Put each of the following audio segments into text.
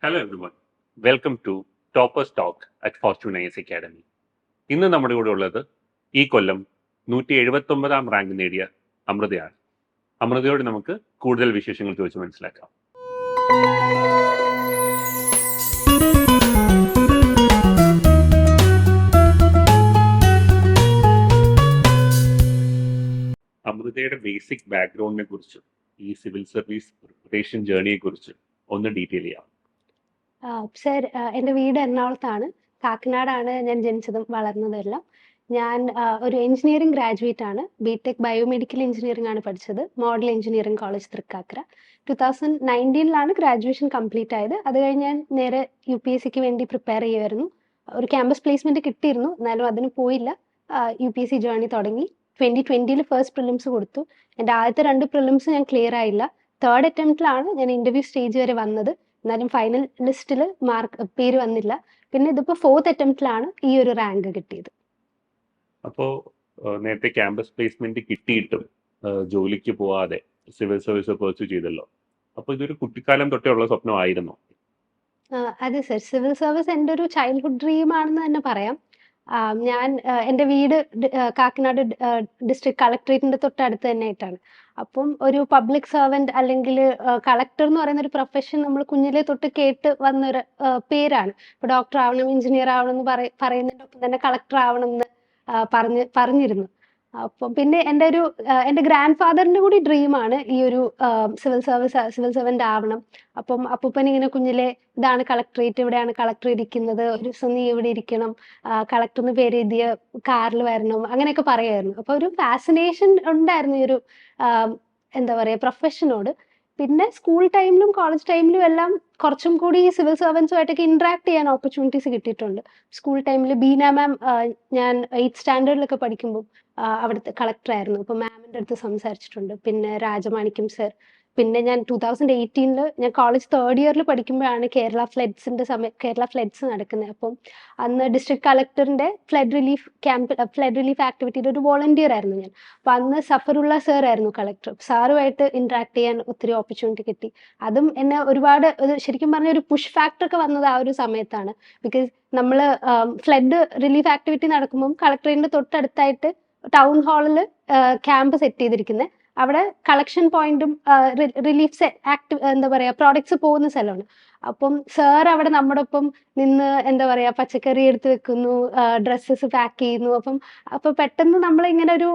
Hello everyone, welcome to toppers talk at Fortune I S academy. ഇന്ന് നമ്മുടെ കൂടെ ഉള്ളത് ഈ കൊല്ലം 179 റാങ്ക് നേടിയ അമൃതയാണ്. അമൃതയോട് നമുക്ക് കൂടുതൽ വിശേഷങ്ങൾ ചോദിച്ച് മനസ്സിലാക്കാം. അമൃതയുടെ ബേസിക് ബാക്ക്ഗ്രൗണ്ടിനെ കുറിച്ചും ഈ സിവിൽ സർവീസ് പ്രിപ്പറേഷൻ ജേർണിയെ കുറിച്ചും ഒന്ന് ഡീറ്റെയിൽ ചെയ്യാം. സർ, എൻ്റെ വീട് എറണാകുളത്താണ്. കാക്കനാടാണ് ഞാൻ ജനിച്ചതും വളർന്നതും എല്ലാം. ഞാൻ ഒരു എഞ്ചിനീയറിംഗ് ഗ്രാജുവേറ്റ് ആണ്. ബിടെക് ബയോമെഡിക്കൽ എഞ്ചിനീയറിംഗ് ആണ് പഠിച്ചത്. Model engineering college Thrikkakara. 2019 graduation complete ആയത്. അത് കഴിഞ്ഞ് ഞാൻ നേരെ UPSCക്ക് വേണ്ടി പ്രിപ്പയർ ചെയ്യുമായിരുന്നു. ഒരു ക്യാമ്പസ് പ്ലേസ്മെന്റ് കിട്ടിയിരുന്നു, എന്നാലും അതിന് പോയില്ല. UPSC ജേർണി തുടങ്ങി. 2020 ഫസ്റ്റ് പ്രിലിംസ് കൊടുത്തു. എൻ്റെ ആദ്യത്തെ 2 പ്രിലിംസ് ഞാൻ ക്ലിയർ ആയില്ല. തേർഡ് അറ്റംപ്റ്റിലാണ് ഞാൻ ഇന്റർവ്യൂ സ്റ്റേജ് വരെ വന്നത്. എന്നാലും ഫൈനൽ ലിസ്റ്റിൽ പേര് വന്നില്ല. പിന്നെ ഇതിപ്പോ 4th അറ്റംപ്റ്റിലാണ് ഈ ഒരു റാങ്ക് കിട്ടിയത്. അപ്പോൾ നേരത്തെ ക്യാമ്പസ് പ്ലേസ്മെന്റ് കിട്ടിയിട്ടും ജോലിക്ക് പോവാതെ സിവിൽ സർവീസ് പെർസ്യൂ ചെയ്തല്ലോ. അപ്പോൾ ഇതൊരു കുട്ടിക്കാലം തൊട്ടേ ഉള്ള സ്വപ്നമായിരുന്നു? അതെ സർ, സിവിൽ സർവീസ് എൻ്റെ ഒരു ചൈൽഡ്ഹുഡ് ഡ്രീം ആണെന്ന് തന്നെ പറയാം. ഞാൻ എൻ്റെ വീട് കാക്കനാട് ഡിസ്ട്രിക്ട് കളക്ടറേറ്റിന്റെ തൊട്ടടുത്ത് തന്നെ ആയിട്ടാണ്. അപ്പം ഒരു പബ്ലിക് സർവന്റ് അല്ലെങ്കിൽ കളക്ടർ എന്ന് പറയുന്ന ഒരു പ്രൊഫഷൻ നമ്മൾ കുഞ്ഞിലെ തൊട്ട് കേട്ട് വന്നൊരു പേരാണ്. ഇപ്പൊ ഡോക്ടർ ആവണം, എഞ്ചിനീയർ ആവണം എന്ന് പറയുന്നതിന്റെ ഒപ്പം തന്നെ കളക്ടർ ആവണം എന്ന് പറഞ്ഞിരുന്നു. അപ്പം പിന്നെ എൻ്റെ ഗ്രാൻഡ് ഫാദറിന്റെ കൂടി ഡ്രീമാണ് ഈ ഒരു സിവിൽ സർവന്റ് ആവണം. അപ്പം അപ്പൂപ്പൻ ഇങ്ങനെ കുഞ്ഞിലെ ഇതാണ് കളക്ടറേറ്റ്, ഇവിടെയാണ് കളക്ടർ ഇരിക്കുന്നത്, ഒരു ദിവസം നീ ഇവിടെ ഇരിക്കണം, കളക്ടർ എന്ന് പേര് എഴുതിയ കാറിൽ വരണം, അങ്ങനെയൊക്കെ പറയായിരുന്നു. അപ്പൊ ഒരു ഫാസിനേഷൻ ഉണ്ടായിരുന്നു ഈ ഒരു എന്താ പറയാ പ്രൊഫഷനോട്. പിന്നെ സ്കൂൾ ടൈമിലും കോളേജ് ടൈമിലും എല്ലാം കുറച്ചും കൂടി ഈ സിവിൽ സർവൻസുമായിട്ടൊക്കെ ഇന്ററാക്ട് ചെയ്യാൻ ഓപ്പർച്യൂണിറ്റീസ് കിട്ടിയിട്ടുണ്ട്. സ്കൂൾ ടൈമിൽ ബീന മാം, ഞാൻ 8th സ്റ്റാൻഡേർഡിലൊക്കെ പഠിക്കുമ്പോൾ അവിടുത്തെ കളക്ടർ ആയിരുന്നു. അപ്പൊ മാമിന്റെ അടുത്ത് സംസാരിച്ചിട്ടുണ്ട്. പിന്നെ രാജമാണിക്യം സർ. പിന്നെ ഞാൻ 2018 ഞാൻ കോളേജ് 3rd ഇയറിൽ പഠിക്കുമ്പോഴാണ് കേരള ഫ്ലഡ്സ് നടക്കുന്നത്. അപ്പം അന്ന് ഡിസ്ട്രിക്ട് കളക്ടറിന്റെ ഫ്ലഡ് റിലീഫ് ആക്ടിവിറ്റിയുടെ ഒരു വോളണ്ടിയർ ആയിരുന്നു ഞാൻ. അപ്പൊ അന്ന് സഫറുള്ള സർ ആയിരുന്നു കളക്ടർ. സാറുമായിട്ട് ഇന്ററാക്ട് ചെയ്യാൻ ഒത്തിരി ഓപ്പർച്യൂണിറ്റി കിട്ടി. അതും എന്നെ ഒരുപാട് ശരിക്കും പറഞ്ഞ ഒരു പുഷ് ഫാക്ടർ ഒക്കെ വന്നത് ആ ഒരു സമയത്താണ്. ബിക്കോസ് നമ്മള് ഫ്ലഡ് റിലീഫ് ആക്ടിവിറ്റി നടക്കുമ്പോൾ കളക്ടറേറ്റിന്റെ തൊട്ടടുത്തായിട്ട് ടൗൺ ഹാളിൽ ക്യാമ്പ് സെറ്റ് ചെയ്തിരിക്കുന്നത്. അവിടെ കളക്ഷൻ പോയിന്റും റിലീഫ് എന്താ പറയാ പ്രോഡക്ട്സ് പോകുന്ന സ്ഥലമാണ്. അപ്പം സാർ അവിടെ നമ്മുടെ ഒപ്പം നിന്ന് എന്താ പറയാ പച്ചക്കറി എടുത്ത് വെക്കുന്നു, ഡ്രസ്സസ് പാക്ക് ചെയ്യുന്നു. അപ്പൊ പെട്ടെന്ന് നമ്മൾ ഇങ്ങനെ ഒരു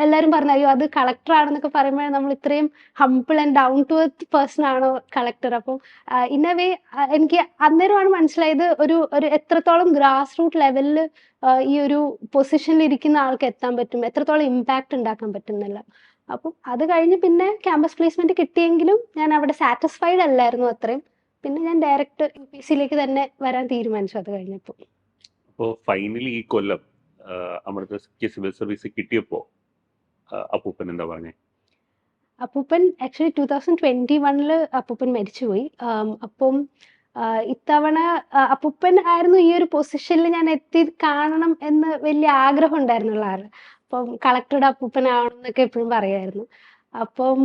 എല്ലാരും പറഞ്ഞു, അയ്യോ അത് കളക്ടർ ആണെന്നൊക്കെ പറയുമ്പോൾ നമ്മൾ ഇത്രയും humble and down to earth person ആണോ കളക്ടർ. അപ്പം ഇൻ എ വേ എനിക്ക് അന്നേരമാണ് മനസ്സിലായത് ഒരു എത്രത്തോളം ഗ്രാസ് റൂട്ട് ലെവലിൽ ഈ ഒരു പൊസിഷനിൽ ഇരിക്കുന്ന ആൾക്ക് എത്താൻ പറ്റും, എത്രത്തോളം ഇമ്പാക്ട് ഉണ്ടാക്കാൻ പറ്റും എന്നല്ല. അപ്പം അത് കഴിഞ്ഞ് പിന്നെ ക്യാമ്പസ് പ്ലേസ്മെന്റ് കിട്ടിയെങ്കിലും ഞാൻ അവിടെ സാറ്റിസ്ഫൈഡ് അല്ലായിരുന്നു അത്രയും. പിന്നെ ഞാൻ ഡയറക്റ്റ് UPSCയിലേക്ക് തന്നെ വരാൻ തീരുമാനിച്ചു അത് കഴിഞ്ഞപ്പോൾ. അപ്പോൾ ഫൈനലി ഈ കൊല്ലം അമൃതയ്ക്ക് സിവിൽ സർവീസ് കിട്ടിയപ്പോ അപ്പൂപ്പൻ എന്താ പറഞ്ഞേ? അപ്പൂപ്പൻ ആക്ച്വലി 2021 അപ്പൂപ്പൻ മരിച്ചുപോയി. അപ്പം ഇത്തവണ അപ്പൂപ്പൻ ആയിരുന്നു ഈ ഒരു പൊസിഷനിൽ ഞാൻ എത്തി കാണണം എന്ന് വലിയ ആഗ്രഹം ഉണ്ടായിരുന്നുള്ള ആള്. അപ്പം കളക്ടറുടെ അപ്പൂപ്പൻ ആവണം എന്നൊക്കെ എപ്പോഴും പറയായിരുന്നു. അപ്പം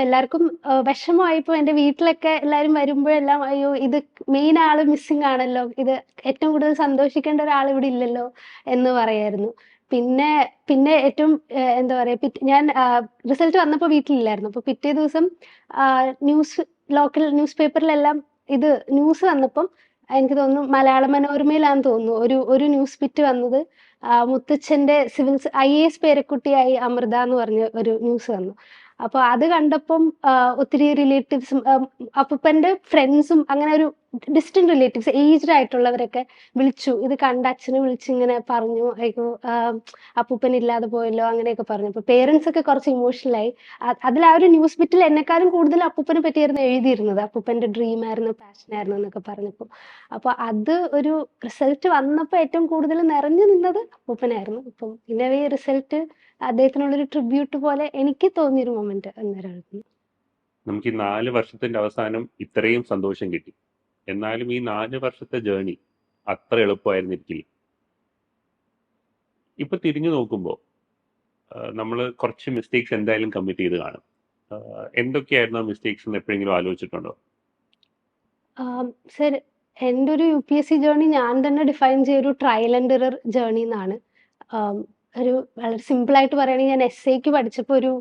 എല്ലാവർക്കും വിഷമമായിപ്പോ. എൻ്റെ വീട്ടിലൊക്കെ എല്ലാവരും വരുമ്പോഴെല്ലാം അയ്യോ ഇത് മെയിൻ ആള് മിസ്സിംഗ് ആണല്ലോ, ഇത് ഏറ്റവും കൂടുതൽ സന്തോഷിക്കേണ്ട ഒരാൾ ഇവിടെ ഇല്ലല്ലോ എന്ന് പറയായിരുന്നു. പിന്നെ പിന്നെ ഏറ്റവും എന്താ പറയാ ഞാൻ റിസൾട്ട് വന്നപ്പോൾ വീട്ടിലില്ലായിരുന്നു. അപ്പൊ പിറ്റേ ദിവസം ലോക്കൽ ന്യൂസ് പേപ്പറിലെല്ലാം ഇത് ന്യൂസ് വന്നപ്പം എനിക്ക് തോന്നുന്നു മലയാള മനോരമയിലാന്ന് തോന്നുന്നു ഒരു ന്യൂസ് ബിറ്റ് വന്നത്. മുത്തച്ഛന്റെ IAS പേരക്കുട്ടിയായി അമൃത എന്ന് പറഞ്ഞ ഒരു ന്യൂസ് വന്നു. അപ്പൊ അത് കണ്ടപ്പം ഒത്തിരി റിലേറ്റീവ്സും അപ്പൂപ്പന്റെ ഫ്രണ്ട്സും അങ്ങനെ ഒരു ഡിസ്റ്റന്റ് റിലേറ്റീവ്സ് ഏജ്ഡ് ആയിട്ടുള്ളവരൊക്കെ വിളിച്ചു. ഇത് കണ്ട അച്ഛനെ വിളിച്ച് ഇങ്ങനെ പറഞ്ഞു, അയ്യോ അപ്പൂപ്പൻ ഇല്ലാതെ പോയല്ലോ അങ്ങനെയൊക്കെ പറഞ്ഞു. അപ്പൊ പേരൻസ് ഒക്കെ കുറച്ച് ഇമോഷണൽ ആയി. അതിൽ ആ ഒരു ന്യൂസ് ബിറ്റിൽ എന്നെക്കാളും കൂടുതൽ അപ്പൂപ്പനെ പറ്റിയായിരുന്നു എഴുതിയിരുന്നത്. അപ്പൂപ്പന്റെ ഡ്രീം ആയിരുന്നു, പാഷൻ ആയിരുന്നു എന്നൊക്കെ പറഞ്ഞപ്പോ. അപ്പൊ അത് ഒരു റിസൾട്ട് വന്നപ്പോ ഏറ്റവും കൂടുതൽ നിറഞ്ഞു നിന്നത് അപ്പൂപ്പനായിരുന്നു. അപ്പം പിന്നെ ഈ റിസൾട്ട് അദ്ദേഹത്തിനുള്ളൊരു ട്രിബ്യൂട്ട് പോലെ എനിക്ക് തോന്നിയൊരു മൊമെന്റ് അന്നേരമായിരുന്നു. നമുക്ക് ഈ 4 വർഷത്തിന്റെ അവസാനം ഇത്രയും സന്തോഷം കിട്ടി. എന്നാലും ഈ 4 വർഷത്തെ ജേർണി അത്ര എളുപ്പമായിരുന്നിരിക്കില്ല. ഇപ്പൊ തിരിഞ്ഞു നോക്കുമ്പോൾ നമ്മൾ കുറച്ച് മിസ്റ്റേക്സ് എന്തായാലും കമ്മിറ്റ് ചെയ്ത് കാണും. എന്തൊക്കെയായിരുന്നു ആ മിസ്റ്റേക്സ് എന്ന് എപ്പോഴെങ്കിലും ആലോചിച്ചിട്ടുണ്ടോ? സർ, എൻ്റെ ഒരു UPSC ജേർണി ഞാൻ തന്നെ ഡിഫൈൻ ചെയ്ത ഒരു ട്രയൽ ആൻഡ് എറർ ജേർണി എന്നാണ്. ആം, ഒരു വളരെ സിമ്പിൾ ആയിട്ട് പറയുകയാണെങ്കിൽ ഞാൻ എസ്എക്ക് പഠിച്ചപ്പോൾ ഒരു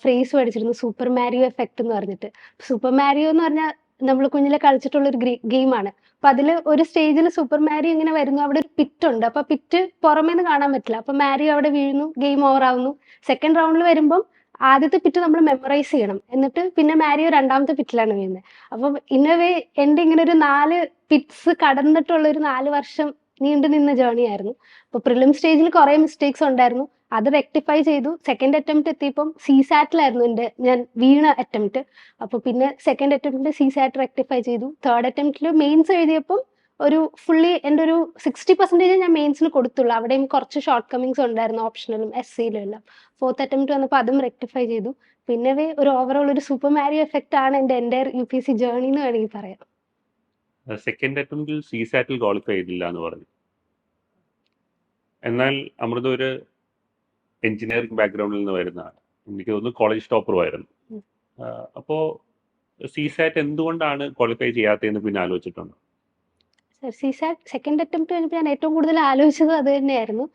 ഫ്രേസ് പഠിച്ചിരുന്നു, സൂപ്പർ മാരിയോ എഫക്റ്റ് എന്ന് പറഞ്ഞിട്ട്. സൂപ്പർ മാരിയോ എന്ന് പറഞ്ഞാൽ നമ്മൾ കുഞ്ഞിലെ കളിച്ചിട്ടുള്ള ഒരു ഗെയിമാണ്. അപ്പൊ അതിൽ ഒരു സ്റ്റേജിൽ സൂപ്പർ മാരിയോ ഇങ്ങനെ വരുന്നു, അവിടെ ഒരു പിറ്റ് ഉണ്ട്. അപ്പൊ പിറ്റ് പുറമേന്ന് കാണാൻ പറ്റില്ല. അപ്പൊ മാരിയോ അവിടെ വീഴുന്നു, ഗെയിം ഓവർ ആവുന്നു. സെക്കൻഡ് റൗണ്ടിൽ വരുമ്പം ആദ്യത്തെ പിറ്റ് നമ്മൾ മെമ്മറൈസ് ചെയ്യണം, എന്നിട്ട് പിന്നെ മാരിയോ രണ്ടാമത്തെ പിറ്റിലാണ് വീഴുന്നത്. അപ്പം ഇന്നവേ എൻ്റെ ഇങ്ങനെ ഒരു 4 പിറ്റ്സ് കടന്നിട്ടുള്ള ഒരു 4 വർഷം നീണ്ടു നിന്ന ജേർണി ആയിരുന്നു. അപ്പൊ പ്രിലിം സ്റ്റേജിൽ കുറെ മിസ്റ്റേക്സ് ഉണ്ടായിരുന്നു, അത് റെക്ടിഫൈ ചെയ്തു. സെക്കൻഡ് അറ്റംപ്റ്റ് എത്തിയപ്പം CSAT-ലായിരുന്നു ഞാൻ വീണ അറ്റംപ്റ്റ്. അപ്പൊ പിന്നെ സെക്കൻഡ് അറ്റംപ്റ്റിൽ CSAT റെക്ടിഫൈ ചെയ്തു. തേർഡ് അറ്റംപ്റ്റിൽ മെയിൻസ് എഴുതിയപ്പം ഒരു ഫുള്ളി എൻ്റെ ഒരു 60% ഞാൻ മെയിൻസിന് കൊടുത്തുള്ളൂ. അവിടെയും കുറച്ച് ഷോർട്ട് കമ്മിങ്സ് ഉണ്ടായിരുന്നു, ഓപ്ഷണലും SCയിലും എല്ലാം. ഫോർത്ത് അറ്റംപ്റ്റ് വന്നപ്പോൾ അതും റെക്ടിഫൈ ചെയ്തു. പിന്നെ ഒരു ഓവറോൾ ഒരു സൂപ്പർ മാരിയോ എഫക്റ്റ് ആണ് എൻ്റെ എൻ്റയർ UPSC ജേർണി എന്ന് വേണമെങ്കിൽ പറയാം. സെക്കൻഡ് അറ്റംപ്റ്റിൽ CSAT-ൽ ക്വാളിഫൈ ചെയ്തില്ല എന്ന് പറഞ്ഞു. എന്നാൽ അമൃത ഒരു എഞ്ചിനീയറിംഗ് ബാക്ക്ഗ്രൗണ്ടിൽ നിന്ന് വരുന്നതാണ്. എനിക്ക് തോന്നുന്നു കോളേജ് ടോപ്പറുമായിരുന്നു. ഉം. അപ്പോൾ CSAT എന്തുകൊണ്ടാണ് ക്വാളിഫൈ ചെയ്യാത്തതെന്ന് പിന്നെ ആലോചിച്ചിട്ടുണ്ടോ? CSAT സെക്കൻഡ് അറ്റംപ്റ്റ് കഴിഞ്ഞപ്പോൾ ഞാൻ ഏറ്റവും കൂടുതൽ ആലോചിച്ചത് അത് തന്നെയായിരുന്നു.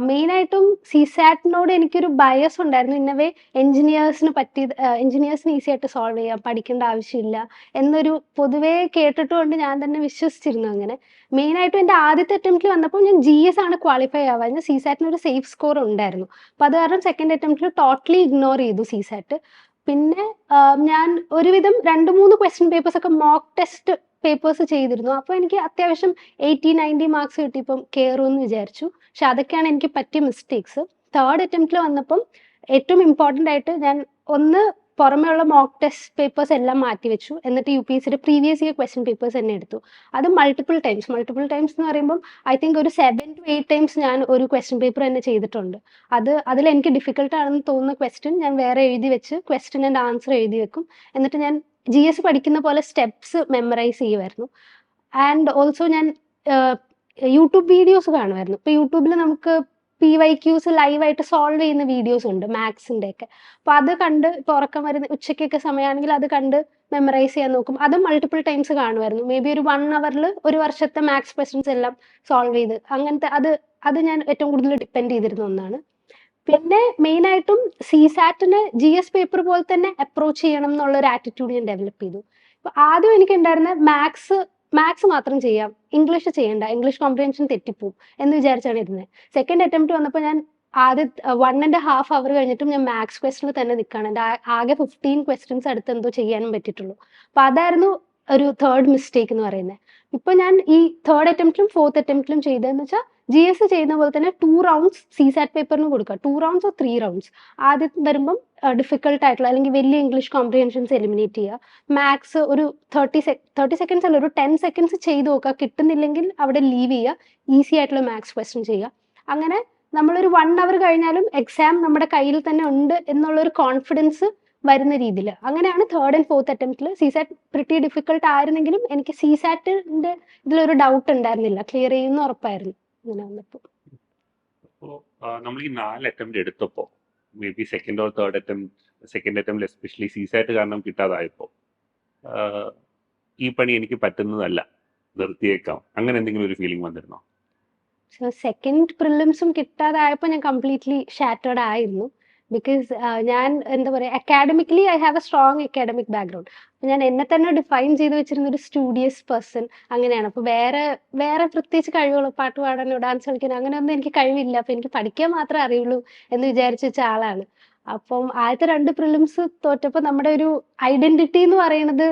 മെയിനായിട്ടും CSAT-നോട് എനിക്കൊരു ബയസ് ഉണ്ടായിരുന്നു. ഇന്നവേ എഞ്ചിനീയേഴ്സിന് ഈസി ആയിട്ട് സോൾവ് ചെയ്യാം, പഠിക്കേണ്ട ആവശ്യമില്ല എന്നൊരു പൊതുവേ കേട്ടിട്ടുകൊണ്ട് ഞാൻ തന്നെ വിശ്വസിച്ചിരുന്നു അങ്ങനെ. മെയിനായിട്ടും എൻ്റെ ആദ്യത്തെ അറ്റംപ്റ്റിൽ വന്നപ്പോൾ ഞാൻ GS ആണ് ക്വാളിഫൈ ആവാൻ. CSAT-ന് ഒരു സേഫ് സ്കോർ ഉണ്ടായിരുന്നു. അപ്പം അത് കാരണം സെക്കൻഡ് അറ്റംപ്റ്റിൽ ടോട്ടലി ഇഗ്നോർ ചെയ്തു CSAT. പിന്നെ ഞാൻ ഒരുവിധം 2-3 ക്വസ്റ്റ്യൻ പേപ്പേഴ്സ് ഒക്കെ മോക്ക് ടെസ്റ്റ് പേപ്പേഴ്സ് ചെയ്തിരുന്നു. അപ്പോൾ എനിക്ക് അത്യാവശ്യം 80-90 മാർക്സ് കിട്ടിയപ്പം കയറുമെന്ന് വിചാരിച്ചു. പക്ഷെ അതൊക്കെയാണ് എനിക്ക് പറ്റിയ മിസ്റ്റേക്സ്. തേർഡ് അറ്റംപ്റ്റിൽ വന്നപ്പം ഏറ്റവും ഇമ്പോർട്ടൻ്റ് ആയിട്ട് ഞാൻ ഒന്ന് പുറമേയുള്ള മോക്ക് ടെസ്റ്റ് പേപ്പേഴ്സ് എല്ലാം മാറ്റി വെച്ചു. എന്നിട്ട് UPSCയുടെ പ്രീവിയസ് ഇയർ ക്വസ്റ്റ്യൻ പേപ്പേഴ്സ് തന്നെ എടുത്തു. അത് മൾട്ടിപ്പിൾ ടൈംസ് എന്ന് പറയുമ്പം ഐ തിങ്ക് ഒരു 7 to 8 ടൈംസ് ഞാൻ ഒരു ക്വസ്റ്റ്യൻ പേപ്പർ തന്നെ ചെയ്തിട്ടുണ്ട്. അതിൽ എനിക്ക് ഡിഫിക്കൽട്ട് ആണെന്ന് തോന്നുന്ന ക്വസ്റ്റ്യൻ ഞാൻ വേറെ എഴുതി വെച്ച് ക്വസ്റ്റ്യൻ ആൻഡ് ആൻസർ എഴുതി വെക്കും. എന്നിട്ട് ഞാൻ GS പഠിക്കുന്ന പോലെ സ്റ്റെപ്സ് മെമ്മറൈസ് ചെയ്യുമായിരുന്നു. ആൻഡ് ഓൾസോ ഞാൻ യൂട്യൂബ് വീഡിയോസ് കാണുമായിരുന്നു. ഇപ്പോൾ യൂട്യൂബിൽ നമുക്ക് PYQs ലൈവായിട്ട് സോൾവ് ചെയ്യുന്ന വീഡിയോസ് ഉണ്ട്, മാത്സിൻ്റെ ഒക്കെ. അപ്പോൾ അത് കണ്ട് ഇപ്പോൾ ഉറക്കം വരുന്ന ഉച്ചയ്ക്കൊക്കെ സമയമാണെങ്കിൽ അത് കണ്ട് മെമ്മറൈസ് ചെയ്യാൻ നോക്കും. അത് മൾട്ടിപ്പിൾ ടൈംസ് കാണുമായിരുന്നു. മേ ബി ഒരു 1 hour ഒരു വർഷത്തെ മാത്സ് ക്വസ്റ്റ്യൻസ് എല്ലാം സോൾവ് ചെയ്ത് അങ്ങനത്തെ അത് ഞാൻ ഏറ്റവും കൂടുതൽ ഡിപ്പെൻഡ് ചെയ്തിരുന്ന ഒന്നാണ്. പിന്നെ മെയിനായിട്ടും CSAT-ന് GS പേപ്പർ പോലെ തന്നെ അപ്രോച്ച് ചെയ്യണം എന്നുള്ള ഒരു ആറ്റിറ്റ്യൂഡ് ഞാൻ ഡെവലപ്പ് ചെയ്തു. അപ്പോൾ ആദ്യം എനിക്ക് ഉണ്ടായിരുന്ന മാത്സ് മാത്രം ചെയ്യാം, ഇംഗ്ലീഷ് ചെയ്യണ്ട, ഇംഗ്ലീഷ് കോംപ്രിഹെൻഷൻ തെറ്റിപ്പോവും എന്ന് വിചാരിച്ചാണ് ഇരുന്നത്. സെക്കൻഡ് അറ്റംപ്റ്റ് വന്നപ്പോൾ ഞാൻ ആദ്യ 1.5 hour കഴിഞ്ഞിട്ടും ഞാൻ മാത്സ് ക്വസ്റ്റനിൽ തന്നെ നിൽക്കുകയാണ്. എൻ്റെ ആകെ 15 ക്വസ്റ്റ്യൻസ് അടുത്ത് എന്തോ ചെയ്യാനും പറ്റിയിട്ടുള്ളൂ. അപ്പോൾ അതായിരുന്നു ഒരു തേർഡ് മിസ്റ്റേക്ക് എന്ന് പറയുന്നത്. ഇപ്പോൾ ഞാൻ ഈ തേർഡ് അറ്റംപ്റ്റിലും ഫോർത്ത് അറ്റംപ്റ്റിലും ചെയ്തതെന്ന് വെച്ചാൽ GS ചെയ്യുന്ന പോലെ തന്നെ 2 റൗണ്ട്സ് CSAT പേപ്പറിന് കൊടുക്കുക. 2 rounds or 3 rounds. ആദ്യം വരുമ്പം ഡിഫിക്കൽട്ട് ആയിട്ടുള്ള അല്ലെങ്കിൽ വലിയ ഇംഗ്ലീഷ് കോംപ്രിഹെൻഷൻസ് എലിമിനേറ്റ് ചെയ്യുക. മാത്സ് ഒരു 30 seconds അല്ല, ഒരു 10 seconds ചെയ്ത് നോക്കുക. കിട്ടുന്നില്ലെങ്കിൽ അവിടെ ലീവ് ചെയ്യുക. ഈസി ആയിട്ടുള്ള മാത്സ് ക്വസ്റ്റ്യൻ ചെയ്യുക. അങ്ങനെ നമ്മളൊരു 1 hour കഴിഞ്ഞാലും എക്സാം നമ്മുടെ കയ്യിൽ തന്നെ ഉണ്ട് എന്നുള്ളൊരു കോൺഫിഡൻസ് വരുന്ന രീതിയിൽ. അങ്ങനെയാണ് തേർഡ് ആൻഡ് ഫോർത്ത് അറ്റംപ്റ്റിൽ CSAT പ്രിറ്റി ഡിഫിക്കൽട്ട് ആയിരുന്നെങ്കിലും എനിക്ക് CSAT-ന്റെ ഇതിലൊരു ഡൗട്ട് ഉണ്ടായിരുന്നില്ല, ക്ലിയർ ചെയ്യുന്ന ഉറപ്പായിരുന്നു. അങ്ങനെ വന്നപ്പോൾ അപ്പോൾ നമ്മൾ ഈ 4 അറ്റംപ്റ്റ് എടുത്തപ്പോൾ may be second or third attempt especially CSAT കാരണം കിട്ടാതായപ്പോൾ ഈ പണി എനിക്ക് പറ്റുന്നതല്ല, നിർത്തിയേക്കാം, അങ്ങനെ എന്തെങ്കിലും ഒരു ഫീലിംഗ് വന്നിരുന്നോ? സെക്കൻഡ് പ്രിലിംസും കിട്ടാതായപ്പോൾ ഞാൻ കംപ്ലീറ്റ്ലി ഷാറ്റേർഡ് ആയിരുന്നു. ബിക്കോസ് ഞാൻ എന്താ പറയുക, academically I have A strong academic background. അപ്പോൾ ഞാൻ എന്നെ തന്നെ ഡിഫൈൻ ചെയ്ത് വെച്ചിരുന്ന ഒരു സ്റ്റുഡിയസ് പേഴ്സൺ അങ്ങനെയാണ്. അപ്പോൾ വേറെ പ്രത്യേകിച്ച് കഴിവുകളോ, പാട്ട് പാടാനോ ഡാൻസ് കളിക്കാനോ അങ്ങനെയൊന്നും എനിക്ക് കഴിവില്ല. അപ്പോൾ എനിക്ക് പഠിക്കാൻ മാത്രമേ അറിയുള്ളൂ എന്ന് വിചാരിച്ച വെച്ച ആളാണ്. അപ്പം ആദ്യത്തെ 2 പ്രിലിംസ് തോറ്റപ്പോൾ നമ്മുടെ ഒരു ഐഡന്റിറ്റി എന്ന് പറയുന്നത്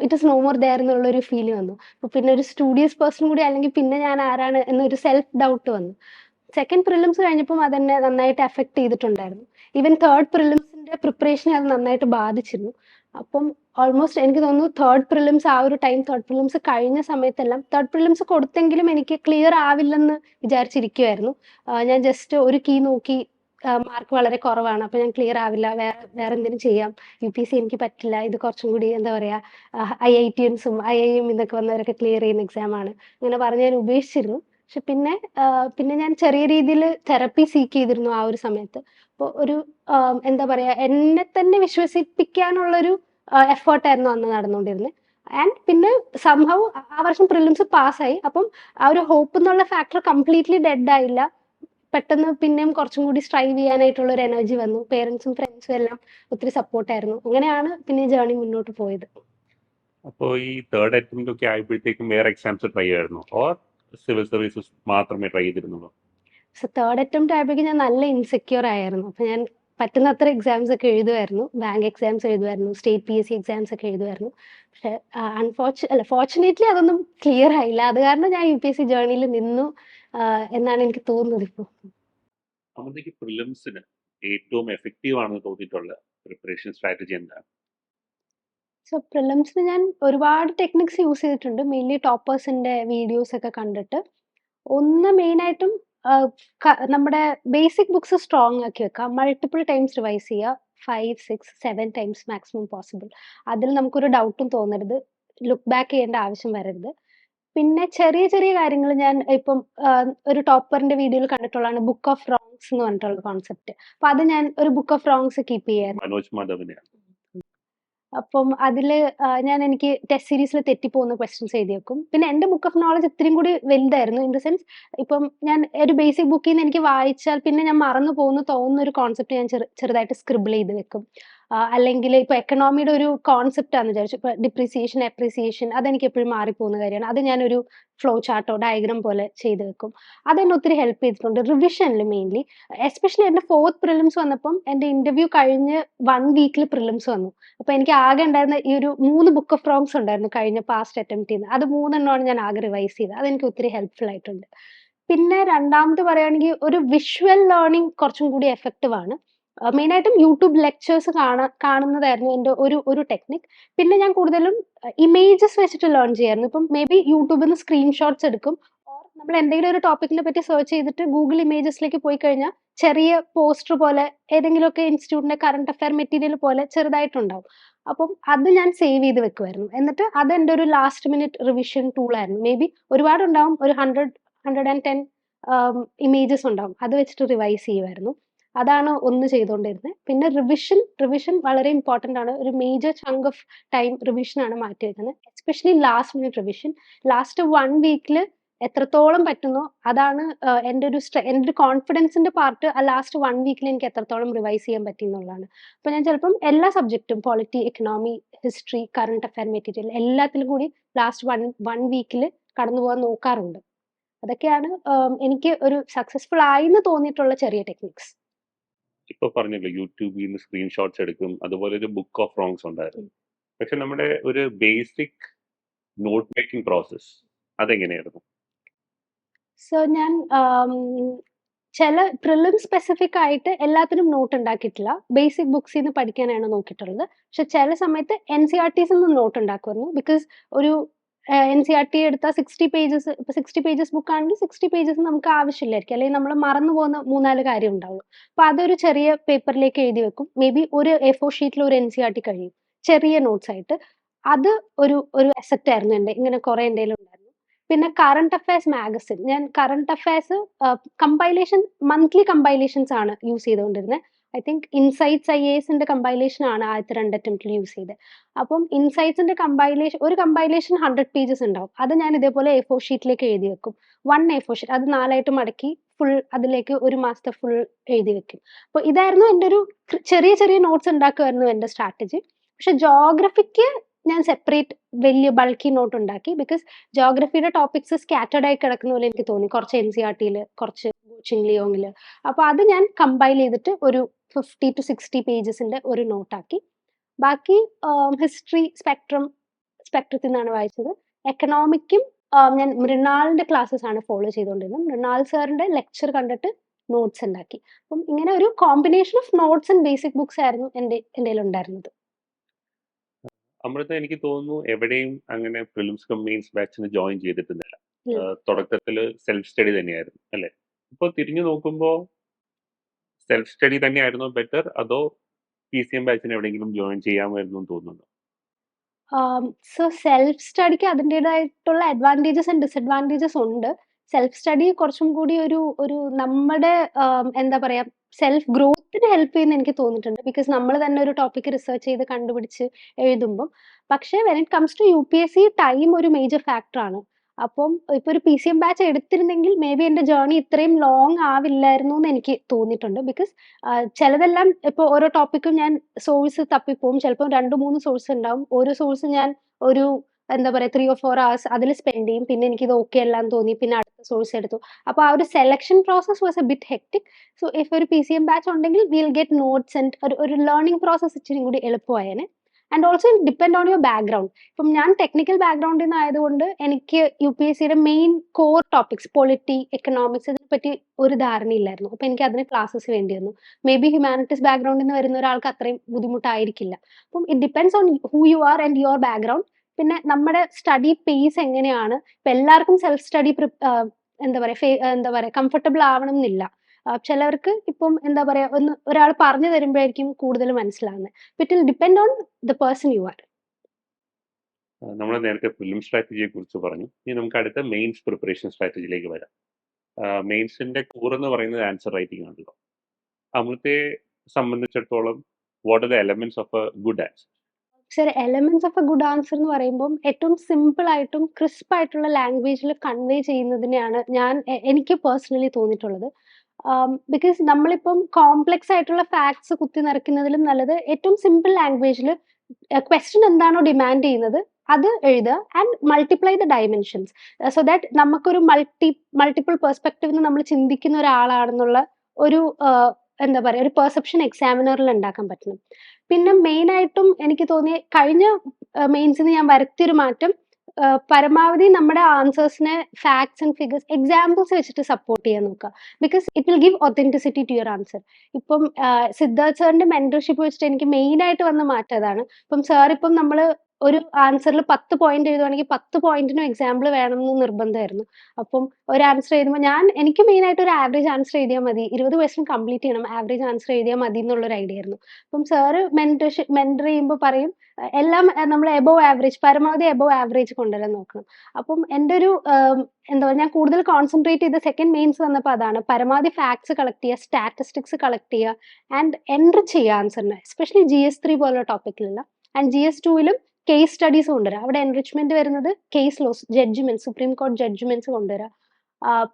it is no more there എന്നുള്ളൊരു ഫീല് വന്നു. അപ്പോൾ പിന്നെ ഒരു സ്റ്റുഡിയസ് പേഴ്സൺ കൂടി അല്ലെങ്കിൽ പിന്നെ ഞാൻ ആരാണ് എന്നൊരു സെൽഫ് ഡൗട്ട് വന്നു. സെക്കൻഡ് പ്രിലിംസ് കഴിഞ്ഞപ്പം അതെന്നെ നന്നായിട്ട് എഫക്ട് ചെയ്തിട്ടുണ്ടായിരുന്നു. ഈവൻ തേർഡ് പ്രിലിംസിന്റെ പ്രിപ്പറേഷനെ അത് നന്നായിട്ട് ബാധിച്ചിരുന്നു. അപ്പം ഓൾമോസ്റ്റ് എനിക്ക് തോന്നുന്നു തേർഡ് പ്രിലിംസ് കഴിഞ്ഞ സമയത്തെല്ലാം തേർഡ് പ്രിലിംസ് കൊടുത്തെങ്കിലും എനിക്ക് ക്ലിയർ ആവില്ലെന്ന് വിചാരിച്ചിരിക്കുമായിരുന്നു. ഞാൻ ജസ്റ്റ് ഒരു കീ നോക്കി മാർക്ക് വളരെ കുറവാണ്, അപ്പോൾ ഞാൻ ക്ലിയർ ആവില്ല, വേറെ എന്തെങ്കിലും ചെയ്യാം, UPSC എനിക്ക് പറ്റില്ല, ഇത് കുറച്ചും കൂടി എന്താ പറയുക IITians-ഉം IIM ഇതൊക്കെ വന്നവരൊക്കെ ക്ലിയർ ചെയ്യുന്ന എക്സാമാണ്, അങ്ങനെ പറഞ്ഞ് ഞാൻ ഉപേക്ഷിച്ചിരുന്നു. പക്ഷെ പിന്നെ ഞാൻ ചെറിയ രീതിയിൽ തെറപ്പി സീക്ക് ചെയ്തിരുന്നു ആ ഒരു സമയത്ത്. അപ്പോൾ ഒരു എന്താ പറയുക, എന്നെ തന്നെ വിശ്വസിപ്പിക്കാനുള്ളൊരു എഫേർട്ടായിരുന്നു അന്ന് നടന്നുകൊണ്ടിരുന്നത്. ആൻഡ് പിന്നെ സംഭവം ആ വർഷം പ്രിലിംസ് പാസ്സായി. അപ്പം ആ ഒരു ഹോപ്പ് എന്നുള്ള ഫാക്ടർ കംപ്ലീറ്റ്ലി ഡെഡ് ആയില്ല. പെട്ടെന്ന് പിന്നെയും കുറച്ചും കൂടി സ്ട്രൈവ് ചെയ്യാനായിട്ടുള്ള ഒരു എനർജി വന്നു. പേരൻസും ഫ്രണ്ട്സും എല്ലാം ഒത്തിരി സപ്പോർട്ടായിരുന്നു. അങ്ങനെയാണ് പിന്നെ ജേർണി മുന്നോട്ട് പോയത്. അപ്പോൾ ഈ തേർഡ് അറ്റംപ്റ്റ് ഒക്കെ ആയപ്പോഴത്തേക്കും വേറെ എക്സാംസ് ട്രൈ ആയിരുന്നു, ഓർ സിവിൽ സർവീസസ് മാത്രമേ ട്രൈ ചെയ്തിരുന്നുള്ളൂ? സോ തേർഡ് അറ്റംപ്റ്റ് ആയപ്പോഴേക്കും ഞാൻ നല്ല ഇൻസെക്യൂർ ആയിരുന്നു. അപ്പോൾ ഞാൻ പറ്റുന്നത്ര എക്സാംസ് ഒക്കെ എഴുതുമായിരുന്നു. ബാങ്ക് എക്സാംസ് എഴുതുമായിരുന്നു. സ്റ്റേറ്റ് PSC എക്സാംസ് ഒക്കെ എഴുതുമായിരുന്നു. പക്ഷേ ഫോർച്യുനേറ്റ്ലി അതൊന്നും ക്ലിയർ ആയില്ല. അത് കാരണം ഞാൻ UPSC ജേർണിയിൽ നിന്നു എന്നാണ് എനിക്ക് തോന്നുന്നത് ഇപ്പോൾ. അമൃതയ്ക്ക് പ്രിലിംസിന് ഏറ്റവും എഫക്റ്റീവ് ആണെന്ന് തോന്നിയിട്ടുള്ള പ്രിപ്പറേഷൻ സ്ട്രാറ്റജി എന്താണ്? സോ പ്രിലിംസിന് ഞാൻ ഒരുപാട് ടെക്നിക്സ് യൂസ് ചെയ്തിട്ടുണ്ട്. മെയിൻലി ടോപ്പേഴ്സിന്റെ വീഡിയോസ് ഒക്കെ കണ്ടിട്ട്. ഒന്ന് മെയിനായിട്ടും നമ്മുടെ ബേസിക് ബുക്സ് സ്ട്രോങ് ആക്കി വെക്കുക. മൾട്ടിപ്പിൾ ടൈംസ് റിവൈസ് ചെയ്യുക. 5, 6, 7 ടൈംസ് മാക്സിമം പോസിബിൾ. അതിൽ നമുക്കൊരു ഡൗട്ടും തോന്നരുത്. ലുക്ക് ബാക്ക് ചെയ്യേണ്ട ആവശ്യം വരരുത്. പിന്നെ ചെറിയ ചെറിയ കാര്യങ്ങൾ ഞാൻ ഇപ്പം ഒരു ടോപ്പറിന്റെ വീഡിയോയിൽ കണ്ടിട്ടുള്ളതാണ് ബുക്ക് ഓഫ് റോങ്സ് എന്ന് പറഞ്ഞിട്ടുള്ള കോൺസെപ്റ്റ്. അപ്പൊ അത് ഞാൻ ഒരു ബുക്ക് ഓഫ് റോങ്സ് കീപ്പ് ചെയ്യാറ്. മനോജ് മാധവനെയാണ്. അപ്പം അതില് എനിക്ക് ടെസ്റ്റ് സീരീസിൽ തെറ്റിപ്പോകുന്ന ക്വസ്റ്റ്യൻസ് എഴുതി വെക്കും. പിന്നെ എന്റെ ബുക്ക് ഓഫ് നോളജ് ഇത്രയും കൂടി വലുതായിരുന്നു. ഇൻ ദ സെൻസ് ഇപ്പം ഞാൻ ഒരു ബേസിക് ബുക്കിൽ നിന്ന് എനിക്ക് വായിച്ചാൽ പിന്നെ ഞാൻ മറന്നു പോകുന്നു തോന്നുന്ന ഒരു കോൺസെപ്റ്റ് ഞാൻ ചെറുതായിട്ട് സ്ക്രിബിൾ ചെയ്ത് വെക്കും. അല്ലെങ്കിൽ ഇപ്പൊ എക്കണോമിയുടെ ഒരു കോൺസെപ്റ്റ് ആണെന്ന് വിചാരിച്ചു. ഇപ്പൊ ഡിപ്രീസിയേഷൻ, അപ്രീസിയേഷൻ അതെനിക്ക് എപ്പോഴും മാറിപ്പോകുന്ന കാര്യമാണ്. അത് ഞാനൊരു ഫ്ലോ ചാർട്ടോ ഡയഗ്രാം പോലെ ചെയ്ത് വെക്കും. അതെന്നെ ഒത്തിരി ഹെൽപ്പ് ചെയ്തിട്ടുണ്ട് റിവിഷനിൽ മെയിൻലി. എസ്പെഷ്യലി എന്റെ 4th പ്രിലിംസ് വന്നപ്പം എന്റെ ഇന്റർവ്യൂ കഴിഞ്ഞ് 1 വീക്കിൽ പ്രിലിംസ് വന്നു. അപ്പൊ എനിക്ക് ആകെ ഉണ്ടായിരുന്ന ഈ ഒരു 3 ബുക്ക് ഓഫ് റോങ്സ് ഉണ്ടായിരുന്നു കഴിഞ്ഞ പാസ്റ്റ് അറ്റംപ്റ്റിന്ന്. അത് 3 ഞാൻ ആകെ റിവൈസ് ചെയ്തത്. അതെനിക്ക് ഒത്തിരി ഹെൽപ്ഫുൾ ആയിട്ടുണ്ട്. പിന്നെ രണ്ടാമത് പറയുകയാണെങ്കിൽ ഒരു വിഷ്വൽ ലേണിംഗ് കുറച്ചും കൂടി എഫക്റ്റീവ് ആണ്. മെയിനായിട്ടും യൂട്യൂബ് ലെക്ചേഴ്സ് കാണുന്നതായിരുന്നു എന്റെ ഒരു ടെക്നിക്. പിന്നെ ഞാൻ കൂടുതലും ഇമേജസ് വെച്ചിട്ട് ലേൺ ചെയ്യായിരുന്നു. ഇപ്പം മേ ബി യൂട്യൂബിൽ നിന്ന് സ്ക്രീൻഷോട്ട്സ് എടുക്കും. ഓർ നമ്മൾ എന്തെങ്കിലും ഒരു ടോപ്പിക്കിനെ പറ്റി സെർച്ച് ചെയ്തിട്ട് ഗൂഗിൾ ഇമേജസിലേക്ക് പോയി കഴിഞ്ഞാൽ ചെറിയ പോസ്റ്റർ പോലെ ഏതെങ്കിലുമൊക്കെ ഇൻസ്റ്റിറ്റ്യൂട്ടിന്റെ കറണ്ട് അഫയർ മെറ്റീരിയൽ പോലെ ചെറുതായിട്ടുണ്ടാവും. അപ്പം അത് ഞാൻ സേവ് ചെയ്ത് വെക്കുമായിരുന്നു. എന്നിട്ട് അത് എൻ്റെ ഒരു ലാസ്റ്റ് മിനിറ്റ് റിവിഷൻ ടൂൾ ആയിരുന്നു. മേ ബി ഒരുപാടുണ്ടാവും, ഒരു 110 ഇമേജസ് ഉണ്ടാവും. അത് വെച്ചിട്ട് റിവൈസ് ചെയ്യുമായിരുന്നു. അതാണ് ഒന്ന് ചെയ്തുകൊണ്ടിരുന്നത്. പിന്നെ റിവിഷൻ വളരെ ഇമ്പോർട്ടന്റ് ആണ്. ഒരു മേജർ ചങ്ക് ഓഫ് ടൈം റിവിഷനാണ് മാറ്റി വെക്കുന്നത്. Especially last minute revision. Last 1 വീക്കിൽ എത്രത്തോളം പറ്റുന്നോ അതാണ് എൻ്റെ ഒരു കോൺഫിഡൻസിന്റെ പാർട്ട്. ആ ലാസ്റ്റ് 1 വീക്കിൽ എനിക്ക് എത്രത്തോളം റിവൈസ് ചെയ്യാൻ പറ്റി എന്നുള്ളതാണ്. അപ്പൊ ഞാൻ ചിലപ്പം എല്ലാ സബ്ജക്റ്റും polity, economy, history, current affair material എല്ലാത്തിലും കൂടി ലാസ്റ്റ് 1 വീക്കിൽ കടന്നു പോകാൻ നോക്കാറുണ്ട്. അതൊക്കെയാണ് എനിക്ക് ഒരു സക്സസ്ഫുൾ ആയിന്ന് തോന്നിയിട്ടുള്ള ചെറിയ ടെക്നിക്സ്. ഇപ്പൊ പറഞ്ഞല്ലോ യൂട്യൂബിൽ നിന്ന് സ്ക്രീൻഷോട്ട്സ് എടുക്കും, അതുപോലെ ഒരു ബുക്ക് ഓഫ് റോങ്സ് ഉണ്ടായിരുന്നു. പക്ഷെ നമ്മുടെ ഒരു ബേസിക് നോട്ട് മേക്കിംഗ് പ്രോസസ് അതെങ്ങനെയായിരുന്നു? സോ ഞാൻ ചില പ്രിലിം സ്പെസിഫിക് ആയിട്ട് എല്ലാത്തിനും നോട്ട് ഉണ്ടാക്കിയിട്ടില്ല. ബേസിക് ബുക്സിൽ നിന്ന് പഠിക്കാനാണ് നോക്കിയിട്ടുള്ളത്. പക്ഷെ ചില സമയത്ത് NCERTs നിന്ന് നോട്ട് ഉണ്ടാക്കുമായിരുന്നു. ബിക്കോസ് ഒരു NCERT എടുത്താൽ 60 പേജസ്, ഇപ്പൊ 60 പേജസ് ബുക്ക് ആണെങ്കിൽ 60 പേജസ് നമുക്ക് ആവശ്യമില്ലായിരിക്കും. അല്ലെങ്കിൽ നമ്മൾ മറന്നു പോകുന്ന 3-4 കാര്യം ഉണ്ടാവുള്ളൂ. അപ്പൊ അതൊരു ചെറിയ പേപ്പറിലേക്ക് എഴുതി വെക്കും. മേ ബി ഒരു A4 ഷീറ്റിൽ ഒരു NCERT കഴിയും, ചെറിയ നോട്ട്സ് ആയിട്ട്. അത് ഒരു അസറ്റ് ആയിരുന്നു എൻ്റെ. ഇങ്ങനെ കുറെ എൻ്റെ ഉണ്ടായിരുന്നു. പിന്നെ കറണ്ട് അഫയേഴ്സ് മാഗസിൻ, ഞാൻ കറണ്ട് അഫയേഴ്സ് മന്ത്ലി കമ്പൈലേഷൻസ് ആണ് യൂസ് ചെയ്തുകൊണ്ടിരുന്നത്. ഐ തിങ്ക് ഇൻസൈറ്റ്സ് IASന്റെ കമ്പൈലേഷൻ ആണ് ആദ്യത്തെ 2 അറ്റംപ്റ്റിൽ യൂസ് ചെയ്തത്. അപ്പം ഇൻസൈറ്റ്സിന്റെ ഒരു കമ്പൈലേഷൻ 100 പേജസ് ഉണ്ടാവും. അത് ഞാൻ ഇതേപോലെ A4 ഷീറ്റിലേക്ക് എഴുതി വെക്കും. 1 A4 ഷീറ്റ് അത് 4ആയിട്ട് മടക്കി ഫുൾ അതിലേക്ക് ഒരു മാസത്തെ ഫുൾ എഴുതി വെക്കും. അപ്പൊ ഇതായിരുന്നു എൻ്റെ ഒരു ചെറിയ ചെറിയ നോട്ട്സ് ഉണ്ടാക്കുമായിരുന്നു എൻ്റെ സ്ട്രാറ്റജി. പക്ഷെ ജോഗ്രഫിക്ക് ഞാൻ സെപ്പറേറ്റ് വലിയ ബൾക്കി നോട്ട് ഉണ്ടാക്കി. ബിക്കോസ് ജോഗ്രഫിയുടെ ടോപ്പിക്സ് സ്കാറ്റേർഡ് ആയി കിടക്കുന്ന പോലെ എനിക്ക് തോന്നി. കുറച്ച് NCERTയിൽ, കുറച്ച് കോച്ചിങ് ലിയോങ്ങിൽ. അപ്പൊ അത് ഞാൻ കമ്പൈൽ ചെയ്തിട്ട് ഒരു 50 to 60 പേജസിന്റെ ഒരു നോട്ടാക്കി. ബാക്കി ഹിസ്റ്ററി സ്പെക്ട്രത്തിൽ നിന്നാണ് വായിച്ചത്. എക്കണോമിക്കും ഞാൻ മൃണാളിന്റെ ക്ലാസ്സസ് ആണ് ഫോളോ ചെയ്തുകൊണ്ടിരുന്നത്. മൃണാൾ സാറിന്റെ ലെക്ചർ കണ്ടിട്ട് നോട്ട്സ് ഉണ്ടാക്കി. അപ്പം ഇങ്ങനെ ഒരു combination of notes and basic books ആയിരുന്നു എൻ്റെ ഉണ്ടായിരുന്നത്. അമൃത, എനിക്ക് തോന്നുന്നു എവിടെയും അങ്ങനെ പ്രിലിംസ് കം മെയിൻസ് ബാച്ചിന് ജോയിൻ ചെയ്തിട്ടുന്നില്ല. ഇല്ല. തുടക്കത്തിൽ സെൽഫ് സ്റ്റഡി തന്നെയായിരുന്നു അല്ലേ? ഇപ്പോൾ തിരിഞ്ഞു നോക്കുമ്പോൾ സെൽഫ് സ്റ്റഡി തന്നെയായിരുന്നു ബെറ്റർ, അതോ PCM ബാച്ചിന് എവിടെയെങ്കിലും ജോയിൻ ചെയ്യാമായിരുന്നു എന്ന് തോന്നുന്നു? സോ സെൽഫ് സ്റ്റഡിക്ക് അതിൻ്റെതായിട്ടുള്ള അഡ്വാൻറ്റേജസ് ആൻഡ് ഡിസഡ്വാൻറ്റേജസ് ഉണ്ട്. സെൽഫ് സ്റ്റഡി കുറച്ചും കൂടി ഒരു നമ്മുടെ എന്താ പറയാ സെൽഫ് ഗ്രോത്തിന് ഹെൽപ്പ് ചെയ്യുന്ന എനിക്ക് തോന്നിയിട്ടുണ്ട്. ബിക്കോസ് നമ്മൾ തന്നെ ഒരു ടോപ്പിക് റിസർച്ച് ചെയ്ത് കണ്ടുപിടിച്ച് എഴുതുമ്പം. പക്ഷേ when it comes to UPSC time ഒരു മേജർ ഫാക്ടറാണ്. അപ്പം ഇപ്പൊ ഒരു പിസിഎം ബാച്ച് എടുത്തിരുന്നെങ്കിൽ മേ ബി എന്റെ ജേർണി ഇത്രയും ലോങ് ആവില്ലായിരുന്നു എന്ന് എനിക്ക് തോന്നിയിട്ടുണ്ട്. ബിക്കോസ് ചിലതെല്ലാം ഇപ്പൊ ഓരോ ടോപ്പിക്കും ഞാൻ സോഴ്സ് തപ്പിപ്പോവും. ചിലപ്പോൾ 2, 3 സോഴ്സ് ഉണ്ടാവും. ഓരോ സോഴ്സ് ഞാൻ ഒരു എന്താ പറയാ 3 ഓർ 4 ഹവേഴ്സ് അതിൽ സ്പെൻഡ് ചെയ്യും. പിന്നെ എനിക്കിത് ഓക്കെ അല്ലാന്ന് തോന്നി. പിന്നെ അടുത്ത സോഴ്സ് എടുത്തു. അപ്പൊ ആ ഒരു selection process was a bit hectic. So if ഒരു പിസിഎം ബാച്ച് ഉണ്ടെങ്കിൽ വിൽ ഗെറ്റ് നോട്ട്സ് ആൻഡ് ഒരു ലേണിംഗ് പ്രോസസ് ഇച്ചിരി കൂടി എളുപ്പമായേനെ. And also depend on your background. ഇപ്പം ഞാൻ ടെക്നിക്കൽ ബാക്ക്ഗ്രൗണ്ടിൽ നിന്ന് ആയതുകൊണ്ട് എനിക്ക് യുപിഎസ്സിയുടെ main core topics polity, economics ഇതിനെ പറ്റി ഒരു ധാരണയില്ലായിരുന്നു. അപ്പൊ എനിക്ക് അതിന് ക്ലാസ്സസ് വേണ്ടി വന്നു. മേ ബി ഹ്യൂമാനിറ്റീസ് ബാക്ക്ഗ്രൗണ്ടിൽ നിന്ന് വരുന്ന ഒരാൾക്ക് അത്രയും ബുദ്ധിമുട്ടായിരിക്കില്ല. അപ്പം it depends on who you are and your background. പിന്നെ നമ്മുടെ സ്റ്റഡി പേസ് എങ്ങനെയാണ്. ഇപ്പൊ എല്ലാവർക്കും സെൽഫ് സ്റ്റഡി എന്താ പറയാ കംഫർട്ടബിൾ ആവണം എന്നില്ല. ചിലവർക്ക് ഇപ്പം എന്താ പറയാ ഒരാൾ പറഞ്ഞു തരുമ്പോഴായിരിക്കും കൂടുതൽ മനസ്സിലാവുന്നത്. It will depend on the person you are. നമ്മൾ നേരത്തെ ഫിലിം സ്ട്രാറ്റജിയെ കുറിച്ച് പറഞ്ഞു. ഇനി നമുക്ക് അടുത്ത മെയിൻസ് പ്രിപ്പറേഷൻ സ്ട്രാറ്റജിയിലേക്ക് വരാം. മെയിൻസിന്റെ കോർ എന്ന് പറയുന്നത് ആൻസർ റൈറ്റിംഗ് ആണല്ലോ. അമൃതയെ സംബന്ധിച്ചിടത്തോളം what are the elements of A good answer? Sir, elements of A good answer എന്ന് പറയുമ്പോൾ ഏറ്റവും സിമ്പിൾ ആയിട്ടും ക്രിസ്പ് ആയിട്ടുള്ള ലാംഗ്വേജിൽ കൺവേ ചെയ്യുന്നതിനെയാണ് എനിക്ക് പേഴ്സണലി തോന്നിയിട്ടുള്ളത്. ബിക്കോസ് നമ്മളിപ്പം കോംപ്ലക്സ് ആയിട്ടുള്ള ഫാക്ട്സ് കുത്തി നിറയ്ക്കുന്നതിലും നല്ലത് ഏറ്റവും സിമ്പിൾ ലാംഗ്വേജിൽ ക്വസ്റ്റ്യൻ എന്താണോ ഡിമാൻഡ് ചെയ്യുന്നത് അത് എഴുതുക and multiply the dimensions so that നമുക്കൊരു മൾട്ടിപ്പിൾ പെർസ്പെക്റ്റീവ് നമ്മൾ ചിന്തിക്കുന്ന ഒരാളാണെന്നുള്ള ഒരു എന്താ പറയുക ഒരു പെർസെപ്ഷൻ എക്സാമിനറിൽ ഉണ്ടാക്കാൻ പറ്റണം. പിന്നെ മെയിൻ ആയിട്ടും എനിക്ക് തോന്നിയ കഴിഞ്ഞ മെയിൻസിന് ഞാൻ വരുത്തിയൊരു മാറ്റം പരമാവധി നമ്മുടെ ആൻസേഴ്സിനെ ഫാക്ട്സ് ആൻഡ് ഫിഗേഴ്സ് എക്സാമ്പിൾസ് വെച്ചിട്ട് സപ്പോർട്ട് ചെയ്യാൻ നോക്കുക. Because it will give authenticity to your answer. ഇപ്പം സിദ്ധാർത്ഥ് സാറിന്റെ മെന്റർഷിപ്പ് വെച്ചിട്ട് എനിക്ക് മെയിൻ ആയിട്ട് വന്ന മാറ്റം അതാണ്. ഇപ്പം സാർ ഇപ്പം നമ്മൾ ഒരു ആൻസറിൽ 10 പോയിന്റ് എഴുതുവാണെങ്കിൽ 10 പോയിന്റിനും എക്സാമ്പിൾ വേണമെന്ന് നിർബന്ധമായിരുന്നു. അപ്പം ഒരു ആൻസർ എഴുതുമ്പോൾ എനിക്ക് മെയിൻ ആയിട്ട് ഒരു ആവറേജ് ആൻസർ എഴുതിയാൽ മതി, 20 ക്വസ്റ്റ്യൻ കംപ്ലീറ്റ് ചെയ്യണം, ആവറേജ് ആൻസർ എഴുതിയാൽ മതി എന്നുള്ളൊരു ഐഡിയ ആയിരുന്നു. അപ്പം സാറ് മെന്റർ ചെയ്യുമ്പോൾ പറയും എല്ലാം നമ്മൾ എബോവ് ആവറേജ്, പരമാവധി എബോവ് ആവറേജ് കൊണ്ടുവരാൻ നോക്കണം. അപ്പം എൻ്റെ ഒരു എന്താ പറയുക, ഞാൻ കൂടുതൽ കോൺസെൻട്രേറ്റ് ചെയ്ത സെക്കൻഡ് മെയിൻസ് വന്നപ്പോൾ അതാണ്. പരമാവധി ഫാക്ട്സ് കളക്ട് ചെയ്യുക, സ്റ്റാറ്റിസ്റ്റിക്സ് കളക്ട് ചെയ്യുക ആൻഡ് എൻട്രി ചെയ്യുക ആൻസറിനെ, എസ്പെഷ്യലി GS3 പോലുള്ള ടോപ്പിക്കിലുള്ള. ആൻഡ് GS2ലും കേസ് സ്റ്റഡീസ് കൊണ്ടുവരാം. അവിടെ എൻറിച്ച്മെന്റ് വരുന്നത് കേസ് ലോസ്, ജഡ്ജ്മെന്റ്, സുപ്രീം കോടതി ജഡ്ജ്മെന്റ്സ് കൊണ്ടുവരാം.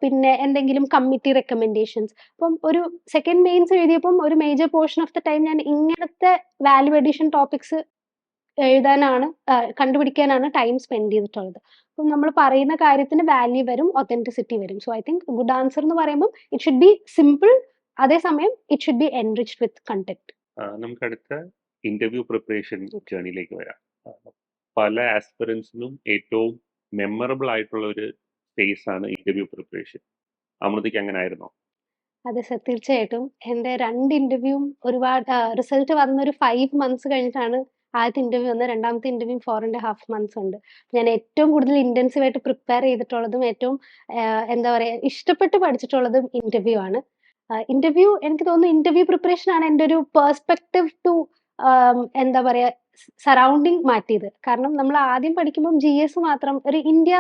പിന്നെ എന്തെങ്കിലും കമ്മിറ്റി റെക്കമെൻഡേഷൻസ്. അപ്പം ഒരു സെക്കൻഡ് മെയിൻസ് എഴുതിയപ്പം ഒരു major portion of the time ഞാൻ ഇങ്ങനത്തെ വാല്യൂ അഡീഷൻ ടോപ്പിക്സ് കണ്ടുപിടിക്കാനാണ് ടൈം സ്പെൻഡ് ചെയ്തിട്ടുള്ളത്. അപ്പം നമ്മൾ പറയുന്ന കാര്യത്തിന് വാല്യൂ വരും, ഒത്തന്റിസിറ്റി വരും. So I think good answer എന്ന് പറയുമ്പോൾ ഇറ്റ് ഷുഡ് ബി സിമ്പിൾ, അതേസമയം it should be enriched with content. നമുക്ക് അടുത്ത ഇന്റർവ്യൂ പ്രിപ്പറേഷൻ ജേർണിയിലേക്ക് വരാം. പല ആസ്പിറൻസിനും ഏറ്റവും മെമ്മറബിൾ ആയിട്ടുള്ള ഒരു ഫേസ് ആണ് ഇന്റർവ്യൂ പ്രിപ്പറേഷൻ. അമൃതയ്ക്ക് അങ്ങനെ ആയിരുന്നോ? അതെ സർ, തീർച്ചയായിട്ടും. എൻ്റെ 2 ഇന്റർവ്യൂവും ഒരുപാട് റിസൾട്ട് വന്നൊരു 5 മന്ത്സ് കഴിഞ്ഞിട്ടാണ് ആദ്യത്തെ ഇന്റർവ്യൂ വന്നത്. രണ്ടാമത്തെ ഇന്റർവ്യൂ 4.5 മന്ത്സ് ഉണ്ട്. ഞാൻ ഏറ്റവും കൂടുതൽ ഇന്റൻസീവ് ആയിട്ട് പ്രിപ്പയർ ചെയ്തിട്ടുള്ളതും ഏറ്റവും എന്താ പറയാ ഇഷ്ടപ്പെട്ട് പഠിച്ചിട്ടുള്ളതും ഇന്റർവ്യൂ ആണ്. ഇന്റർവ്യൂ എനിക്ക് തോന്നുന്നു ഇന്റർവ്യൂ പ്രിപ്പറേഷൻ ആണ് എൻ്റെ ഒരു പെർസ്പെക്റ്റീവ് ടു എന്താ പറയാ സറൗണ്ടിങ് മാറ്റിയത്. കാരണം നമ്മൾ ആദ്യം പഠിക്കുമ്പോൾ GS മാത്രം ഒരു ഇന്ത്യ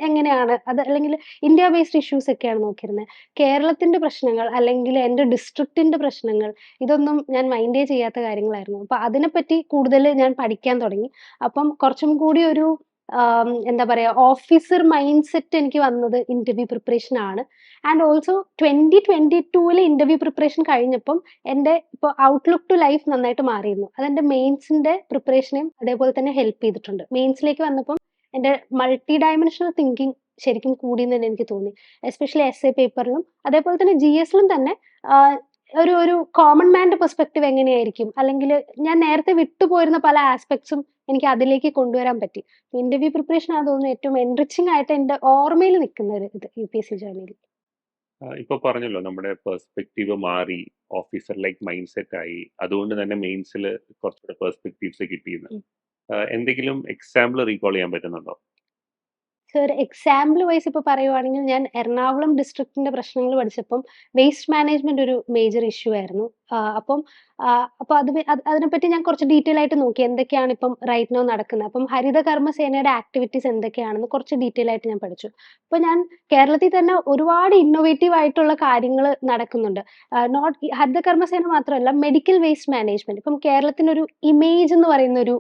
എങ്ങനെയാണ് അത്, അല്ലെങ്കിൽ ഇന്ത്യ ബേസ്ഡ് ഇഷ്യൂസ് ഒക്കെയാണ് നോക്കിയിരുന്നത്. കേരളത്തിന്റെ പ്രശ്നങ്ങൾ അല്ലെങ്കിൽ എൻ്റെ ഡിസ്ട്രിക്റ്റിന്റെ പ്രശ്നങ്ങൾ ഇതൊന്നും ഞാൻ മൈൻഡേ ചെയ്യാത്ത കാര്യങ്ങളായിരുന്നു. അപ്പൊ അതിനെപ്പറ്റി കൂടുതൽ ഞാൻ പഠിക്കാൻ തുടങ്ങി. അപ്പം കുറച്ചും കൂടി ഒരു എന്താ പറയാ ഓഫീസർ മൈൻഡ് സെറ്റ് എനിക്ക് വന്നത് ഇന്റർവ്യൂ പ്രിപ്പറേഷൻ ആണ്. ആൻഡ് ഓൾസോ 2022 ഇന്റർവ്യൂ പ്രിപ്പറേഷൻ കഴിഞ്ഞപ്പം എൻ്റെ ഇപ്പോൾ ഔട്ട്ലുക്ക് ടു ലൈഫ് നന്നായിട്ട് മാറിയിരുന്നു. അതെന്റെ മെയിൻസിന്റെ പ്രിപ്പറേഷനെയും അതേപോലെ തന്നെ ഹെൽപ്പ് ചെയ്തിട്ടുണ്ട്. മെയിൻസിലേക്ക് വന്നപ്പം എൻ്റെ മൾട്ടി ഡയമെൻഷണൽ തിങ്കിങ് ശരിക്കും കൂടി എന്ന് തന്നെ എനിക്ക് തോന്നി. എസ്പെഷ്യലി essay പേപ്പറിലും അതേപോലെ തന്നെ GSലും തന്നെ ഒരു കോമൺ മാന്റെ പെർസ്പെക്റ്റീവ് എങ്ങനെയായിരിക്കും, അല്ലെങ്കിൽ ഞാൻ നേരത്തെ വിട്ടുപോയിരുന്ന പല ആസ്പെക്ട്സും എനിക്ക് അതിലേക്ക് കൊണ്ടുവരാൻ പറ്റി. ഇന്റർവ്യൂ പ്രിപ്പറേഷൻ ആണ് തോന്നുന്നു ഏറ്റവും എൻറിച്ചിങ് ആയിട്ട് എൻ്റെ ഓർമ്മയിൽ നിൽക്കുന്ന ഒരു ഇത് UPSC ജേർണിയിൽ. ഇപ്പൊ പറഞ്ഞല്ലോ നമ്മുടെ പെർസ്പെക്റ്റീവ് മാറി, ഓഫീസർ ലൈക്ക് മൈൻഡ് സെറ്റ് ആയി, അതുകൊണ്ട് തന്നെ മെയിൻസിൽ കുറച്ചുകൂടെ പെർസ്പെക്റ്റീവ്സ് കിട്ടിയെന്ന്. എന്തെങ്കിലും എക്സാമ്പിൾ റീകോൾ ചെയ്യാൻ പറ്റുന്നുണ്ടോ? ഒരു എക്സാമ്പിൾ വൈസ് ഇപ്പൊ പറയുവാണെങ്കിൽ ഞാൻ എറണാകുളം ഡിസ്ട്രിക്റ്റിന്റെ പ്രശ്നങ്ങൾ പഠിച്ചപ്പം വേസ്റ്റ് മാനേജ്മെന്റ് ഒരു മേജർ ഇഷ്യൂ ആയിരുന്നു. അപ്പം അപ്പൊ അതിനെപ്പറ്റി ഞാൻ കുറച്ച് ഡീറ്റെയിൽ ആയിട്ട് നോക്കി എന്തൊക്കെയാണ് ഇപ്പം റൈറ്റ് നൗ നടക്കുന്നത്. അപ്പം ഹരിത കർമ്മസേനയുടെ ആക്ടിവിറ്റീസ് എന്തൊക്കെയാണെന്ന് കുറച്ച് ഡീറ്റെയിൽ ആയിട്ട് ഞാൻ പഠിച്ചു. അപ്പൊ ഞാൻ കേരളത്തിൽ തന്നെ ഒരുപാട് ഇന്നോവേറ്റീവ് ആയിട്ടുള്ള കാര്യങ്ങൾ നടക്കുന്നുണ്ട്. ഹരിത കർമ്മസേന മാത്രമല്ല, മെഡിക്കൽ വേസ്റ്റ് മാനേജ്മെന്റ്. ഇപ്പം കേരളത്തിനൊരു ഇമേജ് എന്ന് പറയുന്ന ഒരു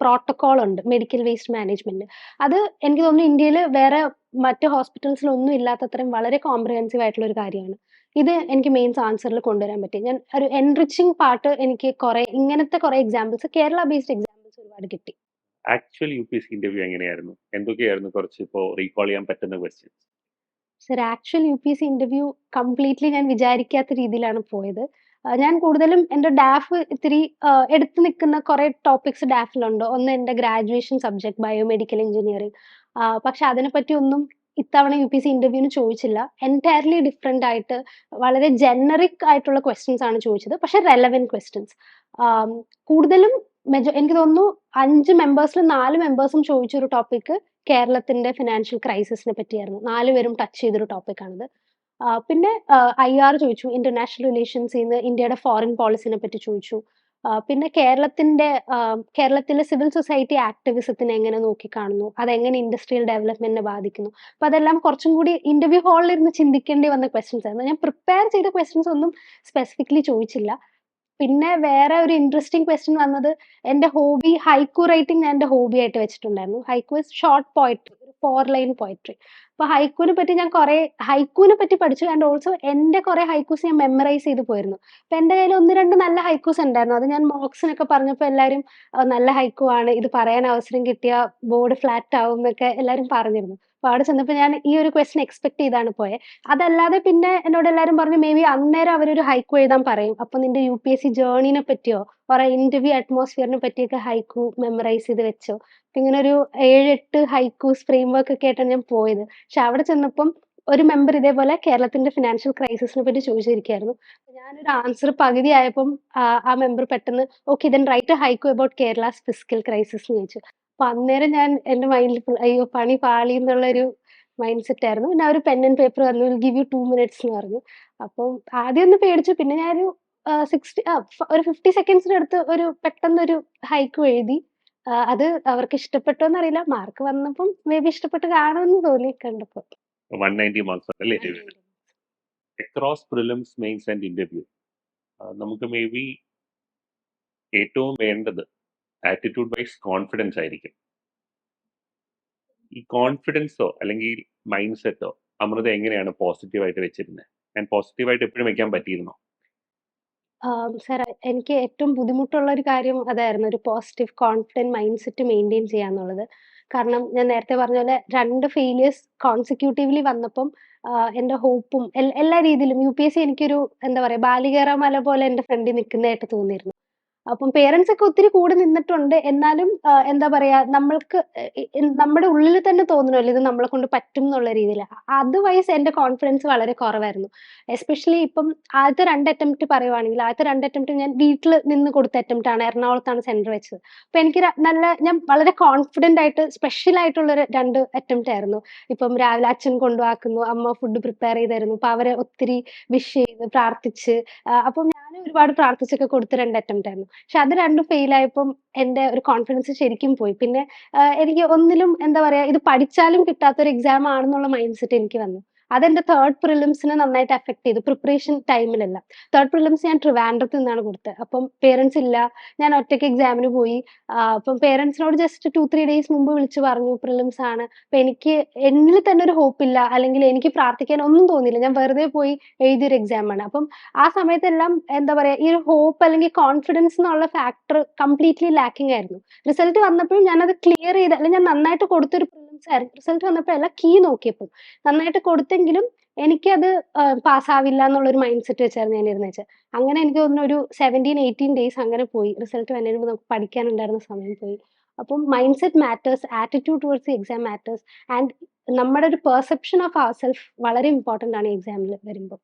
പ്രോട്ടോകോൾ ഉണ്ട് മെഡിക്കൽ വേസ്റ്റ് മാനേജ്മെന്റ്. അത് എനിക്ക് തോന്നുന്നു ഇന്ത്യയിൽ വേറെ മറ്റ് ഹോസ്പിറ്റൽസിലൊന്നും ഇല്ലാത്തത്രയും വളരെ കോംപ്രിഹെൻസീവ് ആയിട്ടുള്ള ഒരു കാര്യമാണ്. ഇത് എനിക്ക് മെയിൻസ് ആൻസറിൽ കൊണ്ടുവരാൻ പറ്റി. ഞാൻ ഒരു എൻറിച്ചിങ് പാർട്ട് എനിക്ക് ഇങ്ങനത്തെ കുറെ എക്സാമ്പിൾസ്, കേരള ബേസ്ഡ് എക്സാമ്പിൾസ് ഒരുപാട് കിട്ടി. ആക്ച്വൽ UPSC ഇന്റർവ്യൂ എങ്ങനെയായിരുന്നു? എന്തൊക്കെയായിരുന്നു കുറച്ച് ഇപ്പോൾ റീകോൾ ചെയ്യാൻ പറ്റുന്ന questions? Sir, actual UPSC interview completely ഞാൻ വിചാരിക്കാത്ത രീതിയിലാണ് പോയത്. ഞാൻ കൂടുതലും എന്റെ ഡാഫ് ഇത്തിരി എടുത്ത് നിൽക്കുന്ന കുറെ ടോപ്പിക്സ് ഡാഫിലുണ്ട്. ഒന്ന് എന്റെ ഗ്രാജുവേഷൻ സബ്ജക്ട് ബയോമെഡിക്കൽ എഞ്ചിനീയറിംഗ്. പക്ഷെ അതിനെപ്പറ്റി ഒന്നും ഇത്തവണ UPSC ഇന്റർവ്യൂവിന് ചോദിച്ചില്ല. എൻറ്റയർലി ഡിഫറെന്റ് ആയിട്ട് വളരെ ജനറിക് ആയിട്ടുള്ള ക്വസ്റ്റ്യൻസ് ആണ് ചോദിച്ചത്. പക്ഷെ റെലവന്റ് ക്വസ്റ്റ്യൻസ്. കൂടുതലും എനിക്ക് തോന്നുന്നു 5 മെമ്പേഴ്സിൽ 4 മെമ്പേഴ്സും ചോദിച്ചൊരു ടോപ്പിക് കേരളത്തിന്റെ ഫിനാൻഷ്യൽ ക്രൈസിസിനെ പറ്റിയായിരുന്നു. 4 പേരും ടച്ച് ചെയ്തൊരു ടോപ്പിക്കാണിത്. പിന്നെ IR ചോദിച്ചു. ഇന്റർനാഷണൽ റിലേഷൻസിന്ന് ഇന്ത്യയുടെ ഫോറിൻ പോളിസിനെ പറ്റി ചോദിച്ചു. പിന്നെ കേരളത്തിലെ സിവിൽ സൊസൈറ്റി ആക്ടിവിസത്തിനെ എങ്ങനെ നോക്കിക്കാണുന്നു? അതെങ്ങനെ ഇൻഡസ്ട്രിയൽ ഡെവലപ്മെന്റിനെ ബാധിക്കുന്നു? അപ്പൊ അതെല്ലാം കുറച്ചും കൂടി ഇന്റർവ്യൂ ഹാളിൽ ഇരുന്ന് ചിന്തിക്കേണ്ടി വന്ന ക്വസ്റ്റ്യൻസ് ആയിരുന്നു. ഞാൻ പ്രിപ്പയർ ചെയ്ത ക്വസ്റ്റ്യൻസ് ഒന്നും സ്പെസിഫിക്കലി ചോദിച്ചില്ല. പിന്നെ വേറെ ഒരു ഇൻട്രസ്റ്റിംഗ് ക്വസ്റ്റ്യൻ വന്നത്, എന്റെ ഹോബി ഹൈക്കു റൈറ്റിംഗ് ഞാൻ എന്റെ ഹോബി ആയിട്ട് വെച്ചിട്ടുണ്ടായിരുന്നു. ഹൈക്കു ഇസ് ഷോർട്ട് പോയട്രി, ഒരു 4 ലൈൻ പോയട്രി. അപ്പൊ ഹൈക്കുവിനെ പറ്റി ഞാൻ ഹൈക്കുവിനെ പറ്റി പഠിച്ചു. ആൻഡ് ഓൾസോ എന്റെ കുറെ ഹൈക്കൂസ് ഞാൻ മെമ്മറൈസ് ചെയ്ത് പോയിരുന്നു. അപ്പൊ എന്റെ കയ്യിൽ 1, 2 നല്ല ഹൈക്കൂസ് ഉണ്ടായിരുന്നു. അത് ഞാൻ മോക്സിനൊക്കെ പറഞ്ഞപ്പോ എല്ലാരും നല്ല ഹൈക്കു ആണ്, ഇത് പറയാൻ അവസരം കിട്ടിയ ബോർഡ് ഫ്ലാറ്റ് ആവും എന്നൊക്കെ എല്ലാരും പറഞ്ഞിരുന്നു. അപ്പൊ അവിടെ ചെന്നപ്പോ ഞാൻ ഈ ഒരു ക്വസ്റ്റ്യൻ എക്സ്പെക്ട് ചെയ്താണ് പോയത്. അതല്ലാതെ പിന്നെ എന്നോട് എല്ലാരും പറഞ്ഞു, മേ ബി അന്നേരം അവരൊരു ഹൈക്കു എഴുതാൻ പറയും. അപ്പൊ നിന്റെ UPSC ജേർണിനെ പറ്റിയോ ഇന്റർവ്യൂ അറ്റ്മോസ്ഫിയറിനെ പറ്റിയൊക്കെ ഹൈക്കു മെമ്മറൈസ് ചെയ്ത് വെച്ചോ. അപ്പൊ ഇങ്ങനെ ഒരു 7, 8 ഹൈക്കൂസ് ഫ്രെയിംവർക്ക് ഒക്കെ ആയിട്ടാണ് ഞാൻ പോയത്. പക്ഷെ അവിടെ ചെന്നപ്പം ഒരു മെമ്പർ ഇതേപോലെ കേരളത്തിന്റെ ഫിനാൻഷ്യൽ ക്രൈസിസിനെ പറ്റി ചോദിച്ചിരിക്കുകയായിരുന്നു. ഞാനൊരു ആൻസർ പകുതി ആയപ്പം ആ മെമ്പർ പെട്ടെന്ന്, okay then write a ഹൈക്കു about Kerala's fiscal crisis എന്ന് ചോദിച്ചു. അപ്പൊ അന്നേരം ഞാൻ എന്റെ മൈൻഡിൽ അയ്യോ പണി പാളി എന്നുള്ളൊരു മൈൻഡ് സെറ്റ് ആയിരുന്നു. പിന്നെ അവർ പെൻ ആൻഡ് പേപ്പർ തന്നു, വിൽ ഗിവ് യു 2 മിനിറ്റ്സ് എന്ന് പറഞ്ഞു. അപ്പം ആദ്യം ഒന്ന് പേടിച്ചു. പിന്നെ ഞാനൊരു 50 സെക്കൻഡ്സിനടുത്ത് പെട്ടെന്നൊരു ഹൈക്കു എഴുതി. അത് അവർക്ക് ഇഷ്ടപ്പെട്ടോന്നറിയില്ല. മാർക്ക് വന്നപ്പം മേ ബി ഇഷ്ടപ്പെട്ട് കാണുമെന്ന് തോന്നി കണ്ടപ്പോ. 190 മാർക്സ് അല്ലേ? 190. Across prelims, mains and interview നമുക്ക് മേ ബി ഏറ്റവും വേണ്ടത് ആറ്റിറ്റ്യൂഡ് വൈസ് കോൺഫിഡൻസ് ആയിരിക്കും. ഈ കോൺഫിഡൻസോ അല്ലെങ്കിൽ മൈൻഡ് സെറ്റോ അമൃത എങ്ങനെയാണ് പോസിറ്റീവായിട്ട് വെച്ചിരുന്നത്? ഞാൻ പോസിറ്റീവായിട്ട് എപ്പോഴും വെക്കാൻ പറ്റിയിരുന്നോ? സർ, എനിക്ക് ഏറ്റവും ബുദ്ധിമുട്ടുള്ള ഒരു കാര്യം അതായിരുന്നു. ഒരു positive confident mindset maintain ചെയ്യാന്നുള്ളത്. കാരണം ഞാൻ നേരത്തെ പറഞ്ഞ പോലെ 2 ഫെയിലിയേഴ്സ് കോൺസിക്യൂട്ടീവ്‌ലി വന്നപ്പം എന്റെ ഹോപ്പും എല്ലാ രീതിയിലും UPSC എനിക്കൊരു എന്താ പറയാ, ബാലികേറ മല പോലെ എന്റെ ഫ്രണ്ടിൽ നിൽക്കുന്നതായിട്ട് തോന്നിയിരുന്നു. അപ്പം പേരൻസ് ഒക്കെ ഒത്തിരി കൂടെ നിന്നിട്ടുണ്ട്. എന്നാലും എന്താ പറയാ, നമ്മൾക്ക് നമ്മുടെ ഉള്ളിൽ തന്നെ തോന്നണമല്ലോ ഇത് നമ്മളെ കൊണ്ട് പറ്റും എന്നുള്ള രീതിയില്. അതുവൈസ് എന്റെ കോൺഫിഡൻസ് വളരെ കുറവായിരുന്നു. എസ്പെഷ്യലി ഇപ്പം ആദ്യത്തെ 2 അറ്റംപ്റ്റ് പറയുവാണെങ്കിൽ, ആദ്യത്തെ 2 അറ്റംപ്റ്റ് ഞാൻ വീട്ടിൽ നിന്ന് കൊടുത്ത അറ്റംപ്റ്റ് ആണ്. എറണാകുളത്താണ് സെന്റർ വെച്ചത്. അപ്പൊ എനിക്ക് ഞാൻ വളരെ കോൺഫിഡന്റ് ആയിട്ട് സ്പെഷ്യൽ ആയിട്ടുള്ള ഒരു 2 അറ്റംപ്റ്റ് ആയിരുന്നു. ഇപ്പം രാവിലെ അച്ഛൻ കൊണ്ടുവാക്കുന്നു, അമ്മ ഫുഡ് പ്രിപ്പയർ ചെയ്ത് തരുന്നു. അപ്പൊ അവരെ ഒത്തിരി വിഷ് ചെയ്ത് പ്രാർത്ഥിച്ച്, അപ്പം ഞാനും ഒരുപാട് പ്രാർത്ഥിച്ചൊക്കെ കൊടുത്ത 2 അറ്റംപ്റ്റ് ആയിരുന്നു. പക്ഷെ അത് 2 ഫെയിൽ ആയപ്പം എന്റെ ഒരു കോൺഫിഡൻസ് ശരിക്കും പോയി. പിന്നെ എനിക്ക് ഒന്നിലും എന്താ പറയാ, ഇത് പഠിച്ചാലും കിട്ടാത്ത ഒരു എക്സാം ആണെന്നുള്ള മൈൻഡ് സെറ്റ് എനിക്ക് വന്നു. അതെന്റെ 3rd പ്രിലിംസിനെ നന്നായിട്ട് അഫക്ട് ചെയ്തു. പ്രിപ്പറേഷൻ ടൈമിലല്ല. 3rd പ്രിലിംസ് ഞാൻ ട്രിവാൻഡ്രത്ത് നിന്നാണ് കൊടുത്തത്. അപ്പം പേരൻസ് ഇല്ല. ഞാൻ ഒറ്റയ്ക്ക് എക്സാമിന് പോയി. അപ്പം പേരൻസിനോട് ജസ്റ്റ് 2, 3 ഡേയ്സ് മുമ്പ് വിളിച്ച് പറഞ്ഞു പ്രിലിംസ് ആണ്. അപ്പൊ എന്നിൽ തന്നെ ഒരു ഹോപ്പില്ല, അല്ലെങ്കിൽ എനിക്ക് പ്രാർത്ഥിക്കാൻ ഒന്നും തോന്നിയില്ല. ഞാൻ വെറുതെ പോയി എഴുതിയൊരു എക്സാമാണ്. അപ്പം ആ സമയത്തെല്ലാം എന്താ പറയാ, ഈ ഒരു ഹോപ്പ് അല്ലെങ്കിൽ കോൺഫിഡൻസ് എന്നുള്ള ഫാക്ടർ കംപ്ലീറ്റ്ലി ലാക്കിംഗ് ആയിരുന്നു. റിസൾട്ട് വന്നപ്പോഴും ഞാനത് ക്ലിയർ ചെയ്ത്, അല്ലെങ്കിൽ ഞാൻ നന്നായിട്ട് കൊടുത്തൊരു പ്രിലിംസ് ആയിരുന്നു. റിസൾട്ട് വന്നപ്പോ എല്ലാം കീ നോക്കിയപ്പം നന്നായിട്ട് കൊടുത്തെങ്കിലും എനിക്കത് പാസ്സാവില്ല എന്നുള്ളൊരു മൈൻഡ് സെറ്റ് വെച്ചായിരുന്നു ഞാൻ ഇരുന്നത് വെച്ചത്. അങ്ങനെ എനിക്ക് തോന്നുന്നു ഒരു 17, 18 ഡേയ്സ് അങ്ങനെ പോയി. റിസൾട്ട് വരുന്നതിന് മുമ്പ് നമുക്ക് പഠിക്കാനുണ്ടായിരുന്ന സമയം പോയി. അപ്പം mind set matters, attitude towards the exam matters. And നമ്മുടെ ഒരു പെർസെപ്ഷൻ ഓഫ് അവർസെൽഫ് വളരെ ഇമ്പോർട്ടന്റ് ആണ് എക്സാമിൽ വരുമ്പോൾ.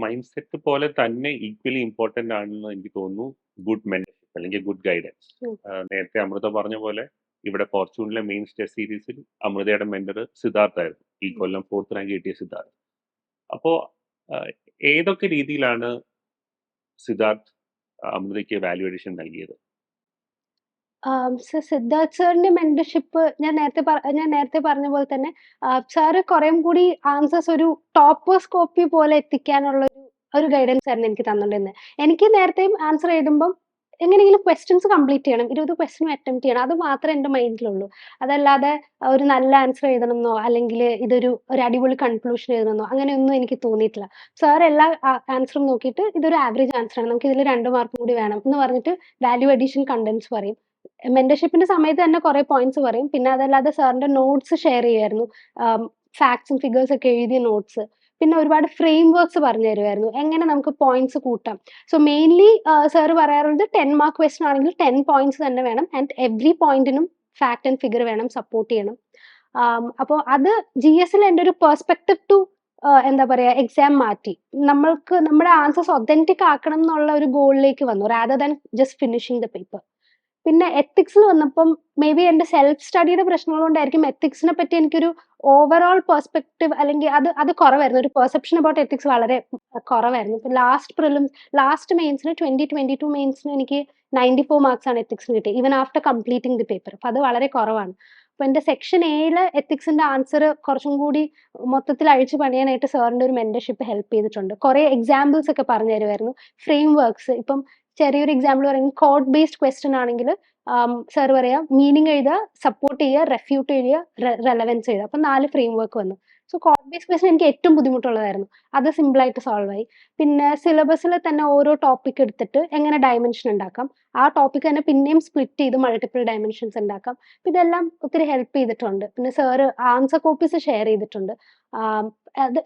മൈൻഡ് സെറ്റ് പോലെ തന്നെ ഈക്വലി ഇമ്പോർട്ടന്റ് ആണെന്ന് എനിക്ക് തോന്നുന്നു ഗുഡ് മെന്റർഷിപ്പ് അല്ലെങ്കിൽ ഗുഡ് ഗൈഡൻസ്. ഉം. നേരത്തെ അമൃത പറഞ്ഞ പോലെ ഇവിടെ ഫോർച്യൂണിലെ മെയിൻ ടെസ്റ്റ് സീരീസിൽ അമൃതയുടെ മെന്റർ സിദ്ധാർത്ഥ് ആയിരുന്നു. ഈ കൊല്ലം 4th റാങ്ക് കിട്ടിയ സിദ്ധാർത്ഥ്. അപ്പോ ഏതൊക്കെ രീതിയിലാണ് സിദ്ധാർത്ഥ് അമൃതയ്ക്ക് വാല്യൂ അഡീഷൻ നൽകിയത്? സിദ്ധാർത്ഥ് സാറിന്റെ മെന്റർഷിപ്പ് ഞാൻ നേരത്തെ പറഞ്ഞ പോലെ തന്നെ സാറ് കുറേം കൂടി ആൻസേഴ്സ് ഒരു ടോപ്പേഴ്സ് കോപ്പി പോലെ എത്തിക്കാനുള്ള ഒരു ഗൈഡൻസ് ആയിരുന്നു എനിക്ക് തന്നോണ്ടിരുന്നത്. എനിക്ക് നേരത്തെയും ആൻസർ എഴുതുമ്പം എങ്ങനെയെങ്കിലും ക്വസ്റ്റ്യൻസ് കംപ്ലീറ്റ് ചെയ്യണം. 20 ക്വസ്റ്റ്യനും അറ്റംപ്റ്റ് ചെയ്യണം. അത് മാത്രമേ എന്റെ മൈൻഡിലുള്ളൂ. അതല്ലാതെ ഒരു നല്ല ആൻസർ എഴുതണമെന്നോ അല്ലെങ്കിൽ ഒരു അടിപൊളി കൺക്ലൂഷൻ എഴുതണമെന്നോ അങ്ങനെയൊന്നും എനിക്ക് തോന്നിയിട്ടില്ല. സാർ എല്ലാ ആൻസറും നോക്കിയിട്ട് ഇതൊരു ആവറേജ് ആൻസർ ആണ്. നമുക്ക് ഇതിൽ 2 മാർക്കും കൂടി വേണം എന്ന് പറഞ്ഞിട്ട് വാല്യൂ അഡീഷൻ കണ്ടന്റ്സ് പറയും. മെന്റർഷിപ്പിന്റെ സമയത്ത് തന്നെ കുറെ പോയിന്റ്സ് പറയും. പിന്നെ അതല്ലാതെ സാറിന്റെ നോട്ട്സ് ഷെയർ ചെയ്യുമായിരുന്നു. ഫാക്ട്സും ഫിഗേഴ്സ് ഒക്കെ എഴുതിയ നോട്ട്സ്. പിന്നെ ഒരുപാട് ഫ്രെയിം വർക്ക്സ് പറഞ്ഞു തരുമായിരുന്നു. എങ്ങനെ നമുക്ക് പോയിന്റ്സ് കൂട്ടാം. സോ മെയിൻലി സാർ പറയാറുള്ളത് 10 മാർക്ക് ക്വസ്റ്റൻ ആണെങ്കിൽ 10 പോയിന്റ്സ് തന്നെ വേണം ആൻഡ് എവറി പോയിന്റിനും ഫാക്ട് ആൻഡ് ഫിഗർ വേണം, സപ്പോർട്ട് ചെയ്യണം. അപ്പോൾ അത് GS എൻ്റെ ഒരു പെർസ്പെക്റ്റീവ് ടു എന്താ പറയാ എക്സാം മാറ്റി. നമ്മൾക്ക് നമ്മുടെ ആൻസേഴ്സ് ഒതന്റിക് ആക്കണം എന്നുള്ള ഒരു ഗോളിലേക്ക് വന്നു rather than just finishing the paper. പിന്നെ എത്തിക്സിൽ വന്നപ്പം മേ ബി എന്റെ സെൽഫ് സ്റ്റഡിയുടെ പ്രശ്നങ്ങൾ കൊണ്ടായിരിക്കും എത്തിക്സിനെ പറ്റി എനിക്കൊരു ഓവറോൾ പെർസ്പെക്റ്റീവ് അല്ലെങ്കിൽ അത് കുറവായിരുന്നു. ഒരു പെർസെപ്ഷൻ അബൌട്ട് എത്തിക്സ് വളരെ കുറവായിരുന്നു. ഇപ്പൊ ലാസ്റ്റ് മെയിൻസിന് 2022 മെയിൻസിന് എനിക്ക് 94 മാർക്സ് ആണ് എത്തിക്സിന് കിട്ടിയത്, even after completing the paper. അപ്പൊ അത് വളരെ കുറവാണ്. അപ്പൊ എന്റെ സെക്ഷൻ എയില് എത്തിക്സിന്റെ ആൻസർ കുറച്ചും കൂടി മൊത്തത്തിൽ അഴിച്ചു പണിയാനായിട്ട് സാറിന്റെ ഒരു മെന്റർഷിപ്പ് ഹെൽപ്പ് ചെയ്തിട്ടുണ്ട്. കുറെ എക്സാമ്പിൾസ് ഒക്കെ പറഞ്ഞു തരുമായിരുന്നു. ഫ്രെയിം വർക്ക്സ്, ഇപ്പം ചെറിയൊരു എക്സാമ്പിൾ പറയുന്നത് കോഡ് ബേസ്ഡ് ക്വസ്റ്റ്യൻ ആണെങ്കിൽ സാർ പറയാ മീനിങ് എഴുതുക, സപ്പോർട്ട് ചെയ്യുക, റെഫ്യൂട്ട് ചെയ്യുക, റെലവൻസ് എഴുതുക. അപ്പൊ 4 ഫ്രെയിം വർക്ക് വന്നു. സോ കോഡ് ബേസ്ഡ് ക്വസ്റ്റ്യൻ എനിക്ക് ഏറ്റവും ബുദ്ധിമുട്ടുള്ളതായിരുന്നു. അത് സിമ്പിൾ ആയിട്ട് സോൾവ് ആയി. പിന്നെ സിലബസിൽ തന്നെ ഓരോ ടോപ്പിക് എടുത്തിട്ട് എങ്ങനെ ഡയമെൻഷൻ ഉണ്ടാക്കാം, ആ ടോപ്പിക് തന്നെ പിന്നെയും സ്പ്ലിറ്റ് ചെയ്ത് മൾട്ടിപ്പിൾ ഡയമെൻഷൻസ് ഉണ്ടാക്കാം. അപ്പൊ ഇതെല്ലാം ഒത്തിരി ഹെൽപ്പ് ചെയ്തിട്ടുണ്ട്. പിന്നെ സാറ് ആൻസർ കോപ്പീസ് ഷെയർ ചെയ്തിട്ടുണ്ട്.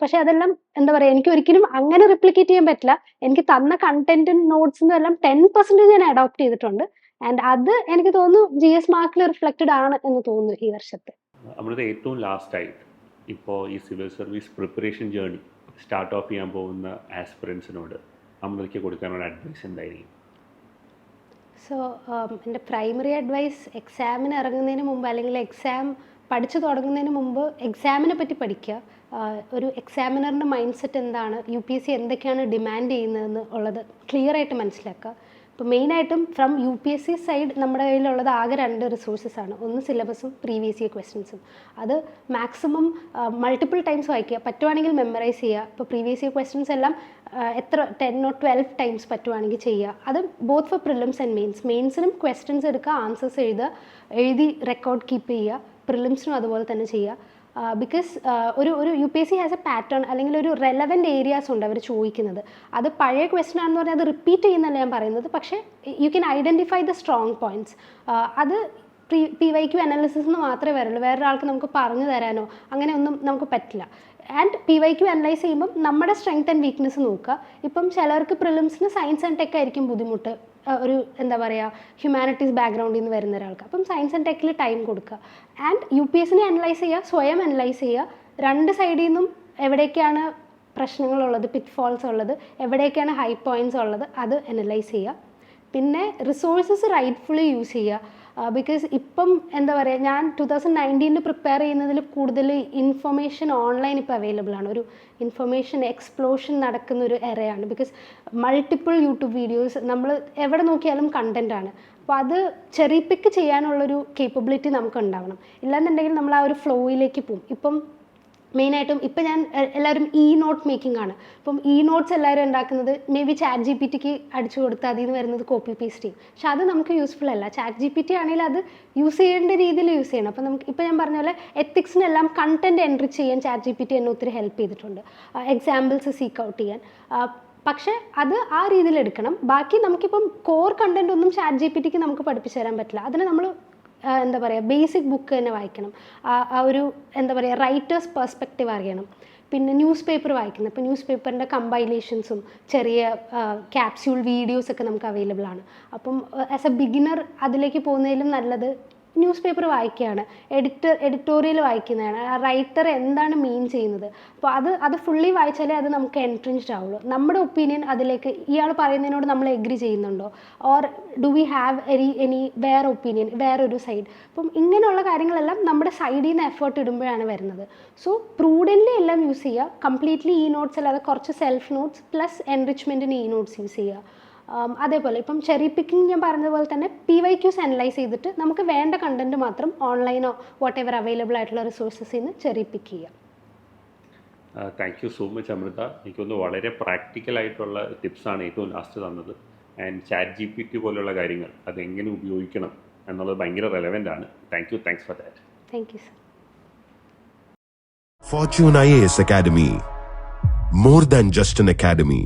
പക്ഷെ അതെല്ലാം എന്താ പറയാ, എനിക്ക് ഒരിക്കലും അങ്ങനെ റിപ്ലിക്കേറ്റ് ചെയ്യാൻ പറ്റില്ല. എനിക്ക് തന്ന കണ്ടന്റും നോട്ട്സിനും എല്ലാം 10% ഞാൻ അഡോപ്റ്റ് ചെയ്തിട്ടുണ്ട്. ആൻഡ് അത് എനിക്ക് തോന്നുന്നു GS മാർക്കിൽ റിഫ്ലക്റ്റഡ് ആണ് എന്ന് തോന്നുന്നു ഈ വർഷത്തെ. അമൃത, ഏറ്റവും ലാസ്റ്റായിട്ട് ഇപ്പോൾ ഈ civil service preparation journey start of ചെയ്യാൻ പോകുന്ന ആസ്പിറൻസിനോട് അമൃതയ്ക്ക് കൊടുക്കാനുള്ള അഡ്വൈസ് എന്തായിരിക്കും? സോ എൻ്റെ പ്രൈമറി അഡ്വൈസ് എക്സാമിന് ഇറങ്ങുന്നതിന് മുമ്പ് അല്ലെങ്കിൽ എക്സാം പഠിച്ചു തുടങ്ങുന്നതിന് മുമ്പ് എക്സാമിനെ പറ്റി പഠിക്കുക. ഒരു എക്സാമിനറിൻ്റെ മൈൻഡ് സെറ്റ് എന്താണ്, UPSC എന്തൊക്കെയാണ് ഡിമാൻഡ് ചെയ്യുന്നതെന്ന് ഉള്ളത് ക്ലിയർ ആയിട്ട് മനസ്സിലാക്കുക. ഇപ്പോൾ മെയിനായിട്ടും ഫ്രം UPSC സൈഡ് നമ്മുടെ കയ്യിലുള്ളത് ആകെ 2 റിസോഴ്സസ് ആണ്. ഒന്ന് സിലബസും പ്രീവിയസ് ഇയർ ക്വസ്റ്റ്യൻസും. അത് മാക്സിമം മൾട്ടിപ്പിൾ ടൈംസ് വായിക്കുക, പറ്റുവാണെങ്കിൽ മെമ്മറൈസ് ചെയ്യുക. ഇപ്പോൾ പ്രീവിയസ് ഇയർ ക്വസ്റ്റ്യൻസ് എല്ലാം എത്ര 10 or 12 ടൈംസ് പറ്റുവാണെങ്കിൽ ചെയ്യുക. അത് ബോത്ത് ഫോർ പ്രിലിംസ് ആൻഡ് മെയിൻസിനും ക്വസ്റ്റ്യൻസ് എടുക്കുക, ആൻസേഴ്സ് എഴുതി റെക്കോർഡ് കീപ്പ് ചെയ്യുക. പ്രിലിംസിനും അതുപോലെ തന്നെ ചെയ്യുക. ബിക്കോസ് ഒരു UPSC ഹാസ് എ പാറ്റേൺ അല്ലെങ്കിൽ ഒരു റെലവൻറ്റ് ഏരിയാസ് ഉണ്ട് അവർ ചോദിക്കുന്നത്. അത് പഴയ ക്വസ്റ്റ്യൻ ആണെന്ന് പറഞ്ഞാൽ അത് റിപ്പീറ്റ് ചെയ്യുന്നല്ല ഞാൻ പറയുന്നത്, പക്ഷേ you can identify the strong points. അത് PYQ അനാലിസിസ് എന്ന് മാത്രമേ വരുള്ളൂ. വേറൊരാൾക്ക് നമുക്ക് പറഞ്ഞു തരാനോ അങ്ങനെയൊന്നും നമുക്ക് പറ്റില്ല. ആൻഡ് PYQ അനലൈസ് ചെയ്യുമ്പം നമ്മുടെ സ്ട്രെങ്ത് ആൻഡ് വീക്ക്നെസ് നോക്കുക. ഇപ്പം ചിലർക്ക് പ്രിലിംസിന് സയൻസ് ആൻഡ് ടെക് ആയിരിക്കും ബുദ്ധിമുട്ട്, ഒരു എന്താ പറയുക ഹ്യൂമാനിറ്റീസ് ബാക്ക്ഗ്രൗണ്ടിൽ നിന്ന് വരുന്ന ഒരാൾക്ക്. അപ്പം സയൻസ് ആൻഡ് ടെക്കിൽ ടൈം കൊടുക്കുക. ആൻഡ് UPSCനെ അനലൈസ് ചെയ്യുക, സ്വയം അനലൈസ് ചെയ്യുക. 2 സൈഡിൽ നിന്നും എവിടേക്കാണ് പ്രശ്നങ്ങളുള്ളത്, പിറ്റ് ഫോൾസ് ഉള്ളത്, എവിടേക്കാണ് ഹൈ പോയിന്റ്സ് ഉള്ളത്, അത് അനലൈസ് ചെയ്യുക. പിന്നെ റിസോഴ്സസ് റൈറ്റ്ഫുള്ളി യൂസ് ചെയ്യുക. ബിക്കോസ് ഇപ്പം എന്താ പറയുക, ഞാൻ 2019 പ്രിപ്പയർ ചെയ്യുന്നതിൽ കൂടുതൽ ഇൻഫർമേഷൻ ഓൺലൈൻ ഇപ്പോൾ അവൈലബിൾ ആണ്. ഒരു ഇൻഫർമേഷൻ എക്സ്പ്ലോഷൻ നടക്കുന്ന ഒരു എറയാണ്. ബിക്കോസ് മൾട്ടിപ്പിൾ യൂട്യൂബ് വീഡിയോസ്, നമ്മൾ എവിടെ നോക്കിയാലും കണ്ടന്റ് ആണ്. അപ്പോൾ അത് ചെറി പിക്ക് ചെയ്യാനുള്ളൊരു കേപ്പബിലിറ്റി നമുക്ക് ഉണ്ടാവണം. ഇല്ലാന്നുണ്ടെങ്കിൽ നമ്മൾ ആ ഒരു ഫ്ലോയിലേക്ക് പോകും. ഇപ്പം മെയിനായിട്ടും ഇപ്പം ഞാൻ എല്ലാവരും നോട്ട് മേക്കിംഗ് ആണ്. ഇപ്പം നോട്ട്സ് എല്ലാവരും ഉണ്ടാക്കുന്നത് മേ ബി ChatGPTക്ക് അടിച്ചു കൊടുത്താൽ അതിൽ നിന്ന് വരുന്നത് കോപ്പി പേസ്റ്റ് ചെയ്യും. പക്ഷെ അത് നമുക്ക് യൂസ്ഫുൾ അല്ല. ChatGPT ആണെങ്കിൽ അത് യൂസ് ചെയ്യേണ്ട രീതിയിൽ യൂസ് ചെയ്യണം. അപ്പം നമുക്ക് ഇപ്പം ഞാൻ പറഞ്ഞ പോലെ എത്തിക്സിനെല്ലാം കണ്ടന്റ് എൻട്രി ചെയ്യാൻ ChatGPT എന്നെ ഒത്തിരി ഹെൽപ്പ് ചെയ്തിട്ടുണ്ട്, എക്സാമ്പിൾസ് സീക്ക് ഔട്ട് ചെയ്യാൻ. പക്ഷേ അത് ആ രീതിയിൽ എടുക്കണം. ബാക്കി നമുക്കിപ്പം കോർ കണ്ടന്റ് ഒന്നും ChatGPTക്ക് നമുക്ക് പഠിപ്പിച്ചു തരാൻ പറ്റില്ല. അതിന് നമ്മൾ എന്താ പറയുക ബേസിക് ബുക്ക് തന്നെ വായിക്കണം. ആ ഒരു എന്താ പറയുക റൈറ്റേഴ്സ് പെർസ്പെക്റ്റീവ് അറിയണം. പിന്നെ ന്യൂസ് പേപ്പർ വായിക്കുന്നത്, ഇപ്പോൾ ന്യൂസ് പേപ്പറിൻ്റെ കമ്പൈലേഷൻസും ചെറിയ ക്യാപ്സ്യൂൾ വീഡിയോസൊക്കെ നമുക്ക് അവൈലബിൾ ആണ്. അപ്പം ആസ് എ ബിഗിനർ അതിലേക്ക് പോകുന്നതിലും നല്ലത് ന്യൂസ് പേപ്പർ വായിക്കുകയാണ്, എഡിറ്റോറിയൽ വായിക്കുന്നതാണ്, ആ റൈറ്റർ എന്താണ് മീൻ ചെയ്യുന്നത്. അപ്പോൾ അത് ഫുള്ളി വായിച്ചാലേ അത് നമുക്ക് എൻട്രൻസ്ഡ് ആവുള്ളൂ. നമ്മുടെ ഒപ്പീനിയൻ അതിലേക്ക് ഇയാൾ പറയുന്നതിനോട് നമ്മൾ എഗ്രി ചെയ്യുന്നുണ്ടോ, or do we have any വേറെ ഒപ്പീനിയൻ, വേറൊരു സൈഡ്. അപ്പം ഇങ്ങനെയുള്ള കാര്യങ്ങളെല്ലാം നമ്മുടെ സൈഡിൽ നിന്ന് എഫേർട്ട് ഇടുമ്പോഴാണ് വരുന്നത്. സോ പ്രൂഡൻ്റ്ലി എല്ലാം യൂസ് ചെയ്യുക, കംപ്ലീറ്റ്ലി ഈ നോട്ട്സ് അല്ലാതെ കുറച്ച് സെൽഫ് നോട്ട്സ് പ്ലസ് എൻറിച്ച്മെൻറ്റിന് ഈ നോട്ട്സ് യൂസ് ചെയ്യുക. അതേപോലെ ഇപ്പം ചെറി പിക്കിങ് ഞാൻ പറഞ്ഞതുപോലെ തന്നെ PYQs അനലൈസ് ചെയ്തിട്ട് നമുക്ക് വേണ്ട കണ്ടന്റ് മാത്രം ഓൺലൈനോ വാട്ട് എവർ അവൈലബിൾ ആയിട്ടുള്ള റിസോഴ്സസിൽ നിന്ന് ചെറി പിക്ക് ചെയ്യാം. Thank you so much Amritha. എനിക്കൊന്ന് വളരെ പ്രാക്ടിക്കൽ ആയിട്ടുള്ള ടിപ്സാണ് ഏറ്റവും ലാസ്റ്റ് തന്നത്. ആൻഡ് ChatGPT പോലുള്ള കാര്യങ്ങൾ അതെങ്ങനെ ഉപയോഗിക്കണം എന്നുള്ളത് ഭയങ്കര റെലവൻ്റ് ആണ്. Thanks for that. Thank you sir. Fortune IAS Academy. More than just an academy.